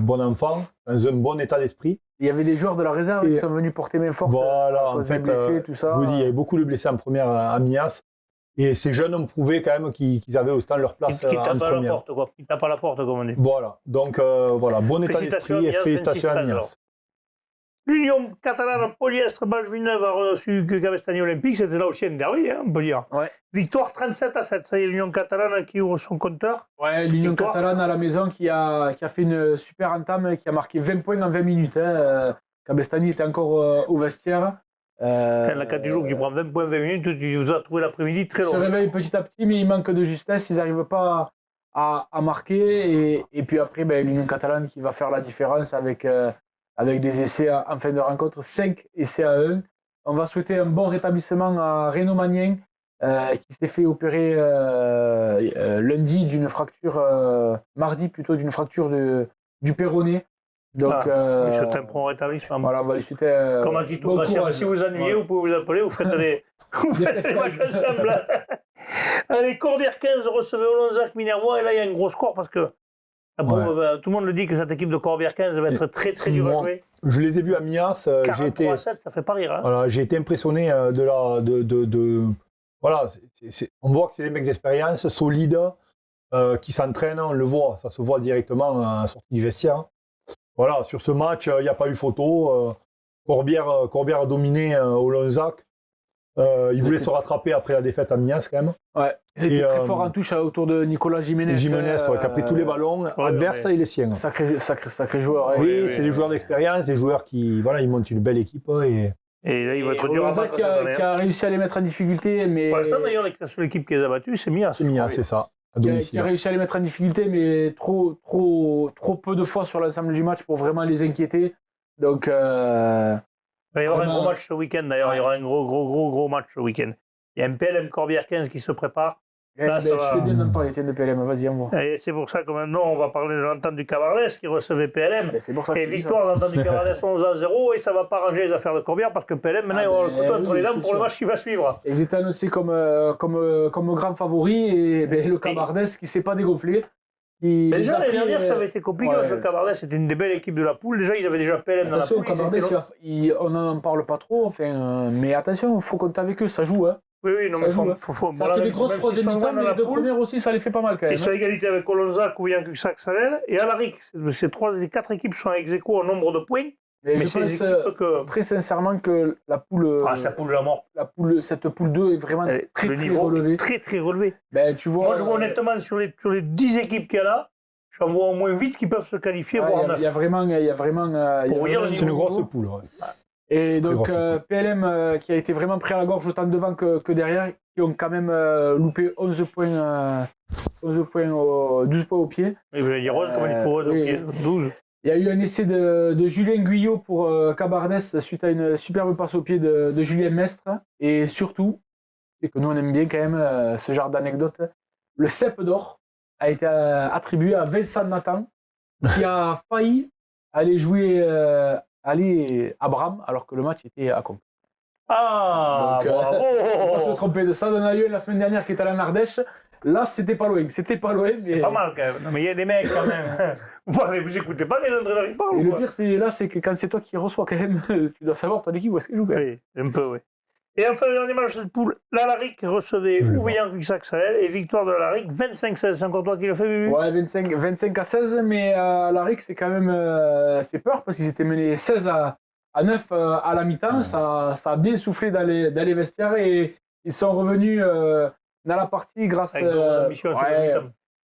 bon enfant, dans un bon état d'esprit. Il y avait des joueurs de la réserve qui sont venus porter main forte. Voilà, en fait, blessés, tout ça. Je vous dis, il y avait beaucoup de blessés en première à Mias. Et ces jeunes ont prouvé quand même qu'ils avaient autant leur place en première. Qui tapent à la porte, comme on dit. Voilà, donc bon état d'esprit et félicitations à Mias. L'Union catalane polyestre Balge-Villeneuve a reçu Cabestany Olympique, c'était là aussi un derby, hein, on peut dire. Ouais. Victoire 37-7, ça y est, l'Union catalane qui ouvre son compteur. Ouais, l'Union catalane à la maison qui a fait une super entame, qui a marqué 20 points en 20 minutes. Hein. Cabestany était encore au vestiaire. La 4 du jour qui prend 20 points 20 minutes, tu vous as trouvé l'après-midi très long. Ils se réveillent petit à petit, mais il manque de justesse, ils n'arrivent pas à marquer. Et puis après, l'Union catalane qui va faire la différence avec des essais en fin de rencontre, 5 essais à 1. On va souhaiter un bon rétablissement à Renaud Magnin, qui s'est fait opérer lundi d'une fracture, mardi plutôt, d'une fracture du péroné. Donc, on lui souhaite un prompt rétablissement. voilà, on va lui souhaiter. Comme a dit tout bon Gracien, courage. si vous ennuyez, Ouais. vous pouvez vous appeler, vous faites les matchs ensemble. Allez, Corbière 15 recevait Olonzac Minervois, et là il y a un gros score parce que tout le monde le dit que cette équipe de Corbière 15 va être très très dure à Moi, jouer. Je les ai vus à Mias. J'ai été, 43-7, ça fait pas rire. Hein. voilà, j'ai été impressionné voilà, on voit que c'est des mecs d'expérience, solides, qui s'entraînent, on le voit, ça se voit directement à la sortie du vestiaire. Voilà, sur ce match, il n'y a pas eu photo. Corbière a dominé Olonzac. Il voulait se rattraper après la défaite à Mias quand même. Ouais, il était très fort en touche autour de Nicolas Jiménez. Jiménez, qui a pris tous les ballons adverses et les siens. Sacré joueur. Oui, c'est des joueurs d'expérience, des joueurs qui ils montent une belle équipe. Et là, il va être dur à Olonzac battre. qui a réussi à les mettre en difficulté, mais. Pour l'instant, d'ailleurs, la seule équipe qui les a battus, c'est Mias. C'est Mias, c'est ça, à Qui domicile. a réussi à les mettre en difficulté, mais trop peu de fois sur l'ensemble du match pour vraiment les inquiéter. Donc, Il va y avoir un vraiment. gros match ce week-end, d'ailleurs. Il y aura un gros match ce week-end. Il y a un PLM Corbière 15 qui se prépare. Là, ça tu va. fais bien d'en parler, tiens, de PLM, vas-y, envoie. Et c'est pour ça que maintenant, on va parler de l'entente du Cabardès qui recevait PLM. C'est pour ça que Et je dis ça. victoire de l'entente du Cabardès 11-0. Et ça va pas arranger les affaires de Corbière parce que PLM, maintenant, il va avoir le couteau entre les dents c'est pour le sûr. match qui va suivre. Ils étaient annoncés comme grand favori et le Cabardès qui ne s'est pas dégonflé. Mais déjà, l'année dernière, ça avait été compliqué parce que le Cabardès, c'était une des belles équipes de la poule. Déjà, ils avaient déjà PLM dans la Attention, poule. le Cabardès, on n'en parle pas trop, enfin, mais attention, il faut compter avec eux, ça joue. Hein. Oui, non, Ça mais joue, hein. faut. Ça fait des grosses troisième mi-temps, mais les deux premières. premières aussi, ça les fait pas mal quand même. Ils sont à égalité avec Olonzac, Ouvillan, Cuxac, Salel et Alaric. Les 4 équipes sont ex aequo en nombre de points. Mais Mais je c'est pense les équipes que. très sincèrement que la poule, Ah, c'est la poule de la mort. cette poule 2 est vraiment Le très niveau relevée. est très très relevé. Ben, tu vois, Moi, je vois honnêtement, sur les 10 équipes qu'il y a là, j'en vois au moins 8 qui peuvent se qualifier, voire 9. il y a vraiment. Pour vous dire, C'est une grosse poule. Ouais. Et donc grosse équipe. PLM qui a été vraiment pris à la gorge autant devant que derrière, qui ont quand même loupé 12 points au pied. Je vais dire 11, comme il pour eux, oui. 12. Il y a eu un essai de Julien Guyot pour Cabardès suite à une superbe passe au pied de Julien Mestre. Et surtout, et que nous on aime bien quand même ce genre d'anecdote, le cep d'or a été attribué à Vincent Nathan, qui a failli aller jouer à Bram alors que le match était à Comp. Ah, Donc, bravo. On va se tromper de ça. On a eu la semaine dernière qui était à la Ardèche. Là, c'était pas loin. Mais... C'est pas mal quand même. Non, mais il y a des mecs quand même. Vous écoutez pas les entraîneurs qui parlent Et ou le quoi? pire, c'est que quand c'est toi qui reçois quand même, tu dois savoir ton équipe où est-ce qu'elle joue. Quand même. Oui, un peu, oui. Et enfin, le dernier match de cette poule, l'Alaric recevait Ouvillan, Cuxac, Salel et victoire de l'Alaric 25-16. C'est encore toi qui l'as fait, Bubu? Ouais, 25 à 16, mais l'Aric, c'est quand même fait peur parce qu'ils étaient menés 16 à 9 à la mi-temps. Ça a bien soufflé dans les vestiaires et ils sont revenus dans la partie grâce, Avec de l'ambition sur le mi-temps.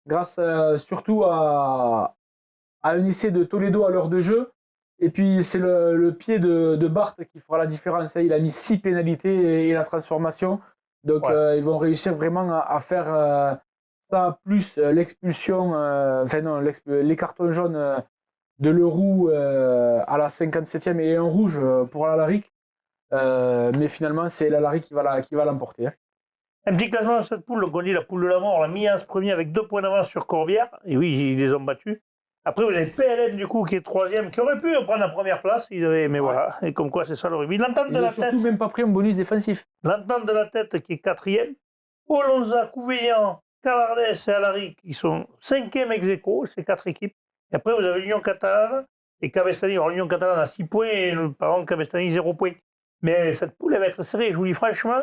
grâce surtout à un essai de Toledo à l'heure de jeu. Et puis c'est le pied de Barthes qui fera la différence. Il a mis 6 pénalités et la transformation. Donc ils vont réussir vraiment à faire ça, plus l'expulsion, les cartons jaunes de Leroux à la 57e et un rouge pour l'Alaric. Mais finalement, c'est l'Alaric qui va l'emporter. Hein. Un petit classement de cette poule, donc on dit la poule de la mort, la Mias premier avec 2 points d'avance sur Corbière. Et oui, ils les ont battus. Après, vous avez PLM du coup qui est 3e, qui aurait pu prendre la première place. Mais voilà, et comme quoi c'est ça le rugby. L'entente Ils de n'ont la tête. surtout même pas pris un bonus défensif. L'entente de la tête qui est 4e. Olonzac, Ouvillan, Cabardès et Alaric qui sont 5e ex aequo, ces 4 équipes. Et après, vous avez l'Union catalane et Cabestany. Alors, l'Union catalane a 6 points et par contre, Cabestany 0 points. Mais cette poule, elle va être serrée. Je vous dis franchement,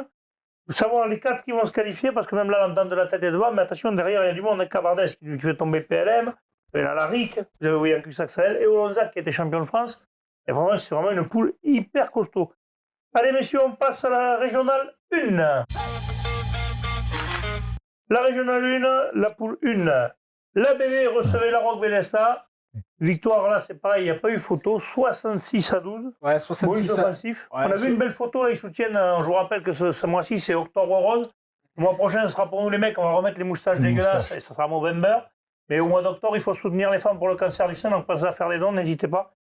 vous savoir les 4 qui vont se qualifier parce que même là, l'entente de la tête est devant. Mais attention, derrière, il y a du monde. Cabardès qui fait tomber PLM. Vous avez l'Alaric, vous avez Ouvillan, Cuxac, Salel et Olonzac qui était champion de France. Et vraiment, c'est vraiment une poule hyper costaud. Allez, messieurs, on passe à la régionale 1. La régionale 1, la poule 1. L'ABV recevait la Roque Bélesta. Victoire là, c'est pareil, il n'y a pas eu photo. 66-12. Ouais, Bonus 66 offensif. Ouais, On a vu une belle photo, là, ils soutiennent. Je vous rappelle que ce mois-ci, c'est Octobre Rose. Le mois prochain, ce sera pour nous les mecs. On va remettre les moustaches dégueulasses et ce sera Movember. Mais au mois d'octobre, il faut soutenir les femmes pour le cancer du sein. Donc, pensez à faire les dons, n'hésitez pas.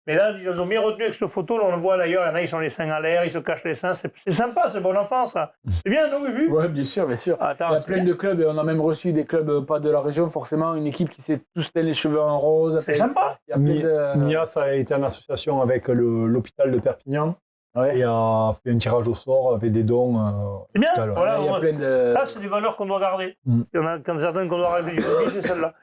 Mais là, ils ont bien retenu avec cette photo. Là, on le voit d'ailleurs, il y en a, ils sont les seins à l'air, ils se cachent les seins. C'est sympa, c'est bon enfant, ça. C'est bien, non, vu? Ouais, bien sûr, bien sûr. Attends, Il y a plein de clubs, et on a même reçu des clubs pas de la région, forcément, une équipe qui s'est tous teint les cheveux en rose. C'est sympa. Il y a plein de... Mia, ça a été en association avec l'hôpital de Perpignan Ouais. et a fait un tirage au sort avec des dons. C'est bien, Hôpital, ouais. voilà. il y a plein de... Ça, c'est des valeurs qu'on doit garder. Mm. Il y en a quand certaines qu'on doit garder du rugby, c'est celle-là.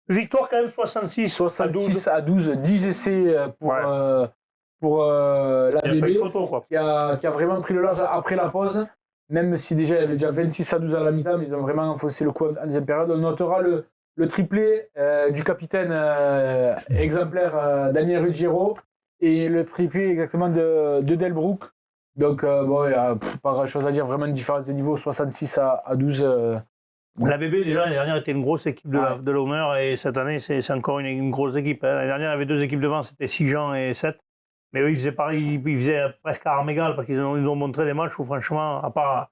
Victoire quand même 66 à 12. 66 à 12, 10 essais pour la Il y a pas bébé, de photo, quoi. qui a vraiment pris le large après la pause, même si déjà il y avait déjà 26 à 12 à la mi-temps, mais ils ont vraiment enfoncé le coup en deuxième période. On notera le triplé du capitaine exemplaire Daniel Ruggiero et le triplé exactement de Delbrook. Donc bon, il n'y a pas grand-chose à dire, vraiment une différence de niveau, 66 à 12. La BB, déjà, l'année dernière, était une grosse équipe de l'honneur et cette année, c'est encore une grosse équipe. L'année dernière, il y avait 2 équipes devant, c'était 6 gens et 7. Mais eux, ils faisaient pareil, ils faisaient presque à armes égales parce qu'ils nous ont montré des matchs où, franchement, à part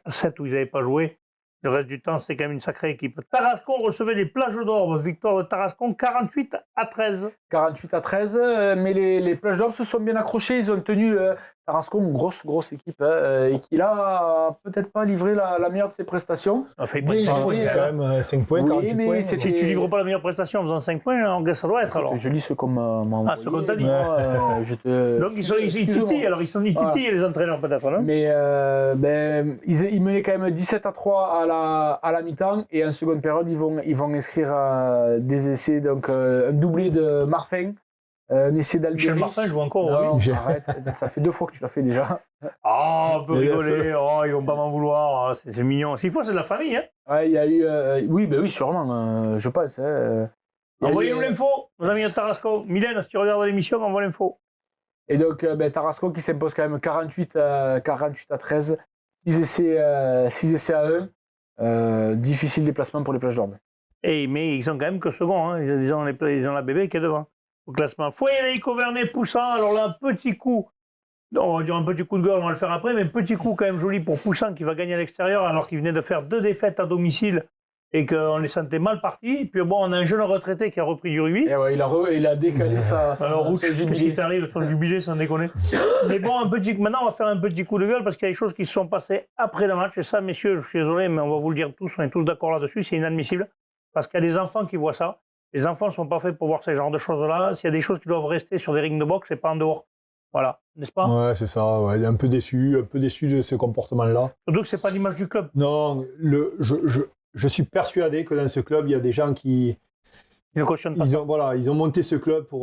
7 où ils n'avaient pas joué, le reste du temps, c'était quand même une sacrée équipe. Tarascon recevait les plages d'Orbe, victoire de Tarascon, 48 à 13. 48 à 13, mais les plages d'Orbe se sont bien accrochés, ils ont tenu Tarascon, une grosse équipe, et qui là, peut-être pas livré la meilleure de ses prestations. Ça fait Mais pas j'ai- points. Quand même 5 points, Oui, 48 mais points. c'était- Si tu ne livres pas la meilleure prestation en faisant 5 points, ça doit être alors. Je lis ce qu'on m'a envoyé. ce qu'on t'a dit. Moi, je te... Donc ils Excuse-moi. titillent, alors ils sont ni titillés les entraîneurs peut-être, non? Mais ils menaient quand même 17 à 3 à la mi-temps, et en seconde période, ils vont inscrire des essais, donc un doublé de Marfin, un essai d'Albéry. Michel Martin joue encore, Non, oui. arrête, ça fait 2 fois que tu l'as fait déjà. Ah, on peut Mais rigoler, ils vont pas m'en vouloir, c'est mignon. 6 fois, c'est de la famille, hein. Ouais, il y a eu... oui, sûrement, je pense. Il y a Envoyez-nous eu- l'info, nos amis de Tarascon. Mylène, si tu regardes l'émission, envoie l'info. Et donc, Tarascon qui s'impose quand même 48 à 13, 6 essais à 1. Difficile déplacement pour les plages d'Orbe. Mais ils sont quand même que second, hein. Ils ont la bébé qui est devant au classement. Foyer, Auvergnat, Poussin. Alors là, un petit coup, on va dire un petit coup de gueule, on va le faire après, mais un petit coup quand même joli pour Poussin qui va gagner à l'extérieur alors qu'il venait de faire 2 défaites à domicile et qu'on les sentait mal partis. Et puis bon, on a un jeune retraité qui a repris du rugby. Et ouais, il a décalé Alors, Rouge, son qu'est-ce jubilé. qui t'arrive, ton jubilé, sans déconner. Mais bon, maintenant, on va faire un petit coup de gueule parce qu'il y a des choses qui se sont passées après le match. Et ça, messieurs, je suis désolé, mais on va vous le dire tous, on est tous d'accord là-dessus, c'est inadmissible. Parce qu'il y a des enfants qui voient ça. Les enfants ne sont pas faits pour voir ce genre de choses-là. S'il y a des choses qui doivent rester sur des rings de boxe, c'est pas en dehors. Voilà, n'est-ce pas? Ouais, c'est ça. Ouais. Il est un peu déçu de ce comportement-là. Surtout que c'est pas l'image du club. Non, je suis persuadé que dans ce club, il y a des gens qui Ils ne cautionnent pas. ils ont monté ce club pour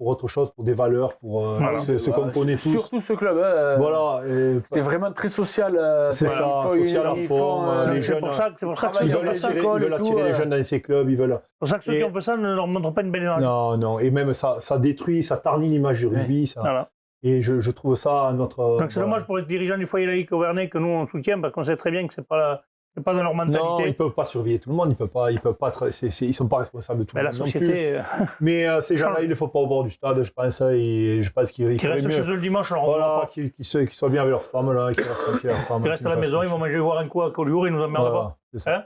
autre chose, pour des valeurs, pour Voilà. ce qu'on connaît tous. Surtout ce club. Voilà. C'est vraiment très social. C'est ça, social à fond. Les C'est jeunes, pour ça que travaillent ils ceux veulent qui ont fait ça, attirer, ils veulent attirer les jeunes dans ces clubs. Ils veulent. pour ça que ceux qui Et- ont fait ça ne leur montrent pas une belle image. Non. Et même ça détruit, ça tarnit l'image du rugby. Ça. Voilà. Et je trouve ça à notre. Donc c'est dommage pour les dirigeants du foyer laïque Auvergnat que nous on soutient parce qu'on sait très bien que c'est pas dans leur mentalité. Non, ils peuvent pas surveiller tout le monde. Ils peuvent pas. Ils sont pas responsables de tout Mais le la monde. non plus. société Mais ces gens-là, il ne faut pas au bord du stade, je pense. Et je pense qu'ils qui feraient reste mieux. chez eux le dimanche, on leur envoie Voilà, pas. qu'ils soient bien avec leurs femmes, là, qu'ils restent tranquilles avec leurs femmes. Ils restent à la maison, ils vont manger voir un coup à Collioure, ils nous emmerdent pas. C'est ça. Hein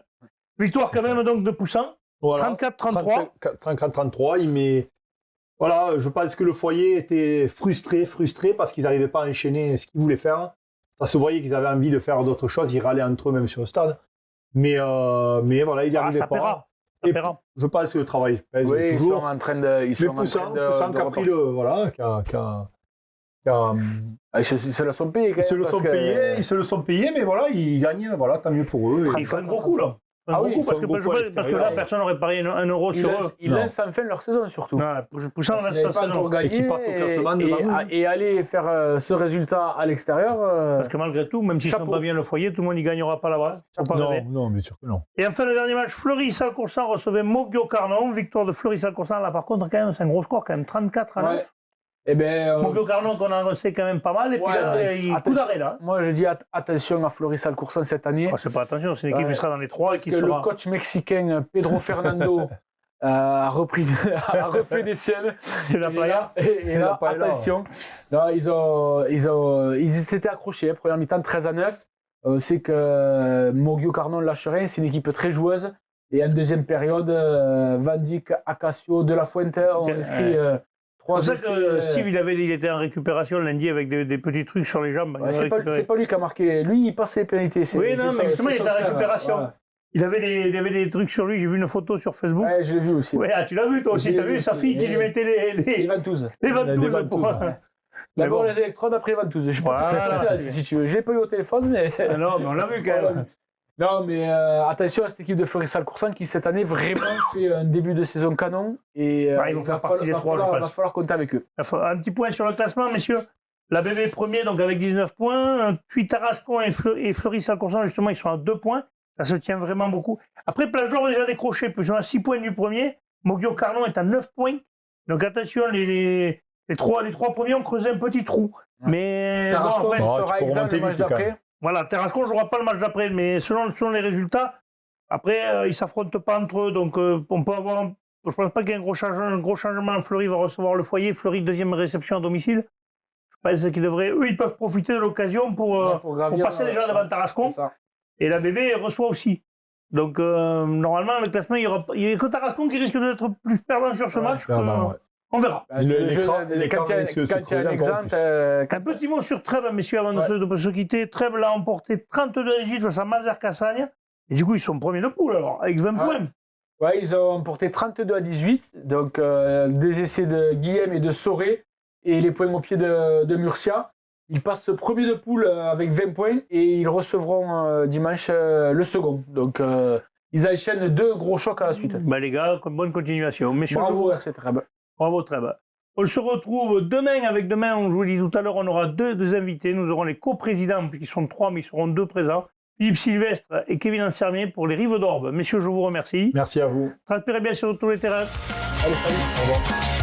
Victoire C'est quand même donc de Poussin, Voilà. 34-33. 34-33, mais voilà, je pense que le foyer était frustré parce qu'ils n'arrivaient pas à enchaîner ce qu'ils voulaient faire. Ça se voyait qu'ils avaient envie de faire d'autres choses, ils râlaient entre eux même sur le stade. Mais voilà, ils n'y arrivaient Ça pas. paiera. Ça Et paiera. je pense que le travail pèse Oui, ils toujours. sont en train de. Mais Poussin qui a pris le. Voilà, Ils se le sont payés quand même. ils se le sont parce que- payés, ils se le sont payés, mais voilà, ils gagnent, voilà, tant mieux pour eux. Ils font beaucoup là. Ah oui, Beaucoup, ils parce font que beaucoup à l'extérieur. là, personne n'aurait parié un euro sur eux. Ils Non. lancent enfin leur saison surtout. Non, Poussin, Ils là, n'avaient ça, pas c'est encore non. gagné, Et qui passent au classement devant nous. et aller faire ce résultat à l'extérieur. Parce que malgré tout, même s'ils ne sont Chapeau. pas bien le foyer, tout le monde n'y gagnera pas là-bas. Faut pas rêver. Non, bien sûr que non. Et enfin, le dernier match, Fleury-Salcoursan recevait Mogio-Carnon. Victoire de Fleury-Salcoursan. Là, par contre, quand même, c'est un gros score, quand même, 34 à 9. Ouais. Eh ben, Mogio-Carnon, qu'on a annoncé quand même pas mal. Et puis ouais, là, il coup attention. d'arrêt, là. Moi, je dis attention à Fleury-Salcoursan cette année. Oh, c'est pas attention, c'est une équipe Ouais. qui sera dans les 3 et Parce qui que sera. le coach mexicain Pedro Fernando a refait des siennes. Et la playa. Et là, La paella. attention. Là, ils s'étaient accrochés. Hein, première mi-temps, 13 à 9. On sait que Mogio Carnon lâche rien. C'est une équipe très joueuse. Et en deuxième période, Van Dijk, Acacio, De La Fuente ont inscrit C'est pour 3 ça essais. que Steve, il était en récupération lundi avec des petits trucs sur les jambes. Ouais, Il a récupéré. c'est pas lui qui a marqué. Lui, il passe les pénalités. Oui, non, mais justement, il était en frère, récupération. voilà. Il avait des trucs sur lui, j'ai vu une photo sur Facebook. Ouais, je l'ai vu aussi. Ouais, ah, tu l'as vu toi aussi, J'ai t'as vu vu sa aussi. fille qui Et- lui mettait Les les ventouses. ventouses. Des ventouses, pour- ouais. Mais D'abord bon. les électrodes, après les ventouses. Je sais pas Voilà, ça, c'est si tu veux. Je l'ai pas eu au téléphone, mais. Ah non, mais on l'a vu quand même. Non, mais attention à cette équipe de Fleury-Salcoursan qui, cette année, vraiment fait un début de saison canon. Et Ouais, ils vont faire partie des trois, je va pense. falloir compter avec eux. Un petit point sur le classement, messieurs. La BB premier, donc avec 19 points. Puis Tarascon et Fleury-Salcoursan, justement, ils sont à 2 points. Ça se tient vraiment beaucoup. Après, Plage d'Or déjà décroché, ils sont à 6 points du premier. Moggio-Carnon est à 9 points. Donc attention, les trois premiers ont creusé un petit trou. Ouais. Mais Tarascon bon, après, tu sera peux exempt remonter le match vite, quand d'après. même. voilà, Tarascon ne jouera pas le match d'après, mais selon les résultats, après, ils ne s'affrontent pas entre eux. Donc, on peut avoir. Je ne pense pas qu'il y ait un gros changement. Fleury va recevoir le Foyer. Fleury, deuxième réception à domicile. Je pense qu'ils devraient. Eux, ils peuvent profiter de l'occasion pour gravir, passer déjà devant Tarascon. C'est ça. Et la BB reçoit aussi. Donc, normalement, le classement, il n'y a que Tarascon qui risque d'être plus perdant sur ce match. perdant, ouais. On verra. Bah, c'est le jeu, l'écran quand il y a risque de se quand il y a un creuser encore exemple, plus. Un petit mot sur Trèbes, messieurs, avant Ouais. de se quitter. Trèbes l'a emporté 32-18 face à Mazar-Cassagne. Et du coup, ils sont premiers de poule, alors, avec 20 Ouais. points. ouais, ils ont emporté 32-18. Donc, des essais de Guillaume et de Soré et les points au pied de Murcia. Ils passent premier de poule avec 20 points et ils recevront dimanche le second. Donc, ils enchaînent 2 gros chocs à la suite. Bah, les gars, bonne continuation. Messieurs, Bravo, RC Trèbes. bravo Trèbes. On se retrouve demain avec demain, je vous l'ai dit tout à l'heure, on aura deux invités. Nous aurons les coprésidents, puisqu'ils sont 3, mais ils seront 2 présents. Philippe Sylvestre et Kevin Ansermier pour les Rives d'Orbe. Messieurs, je vous remercie. Merci à vous. Transpirez bien sur tous les terrains. Allez, salut. Au revoir.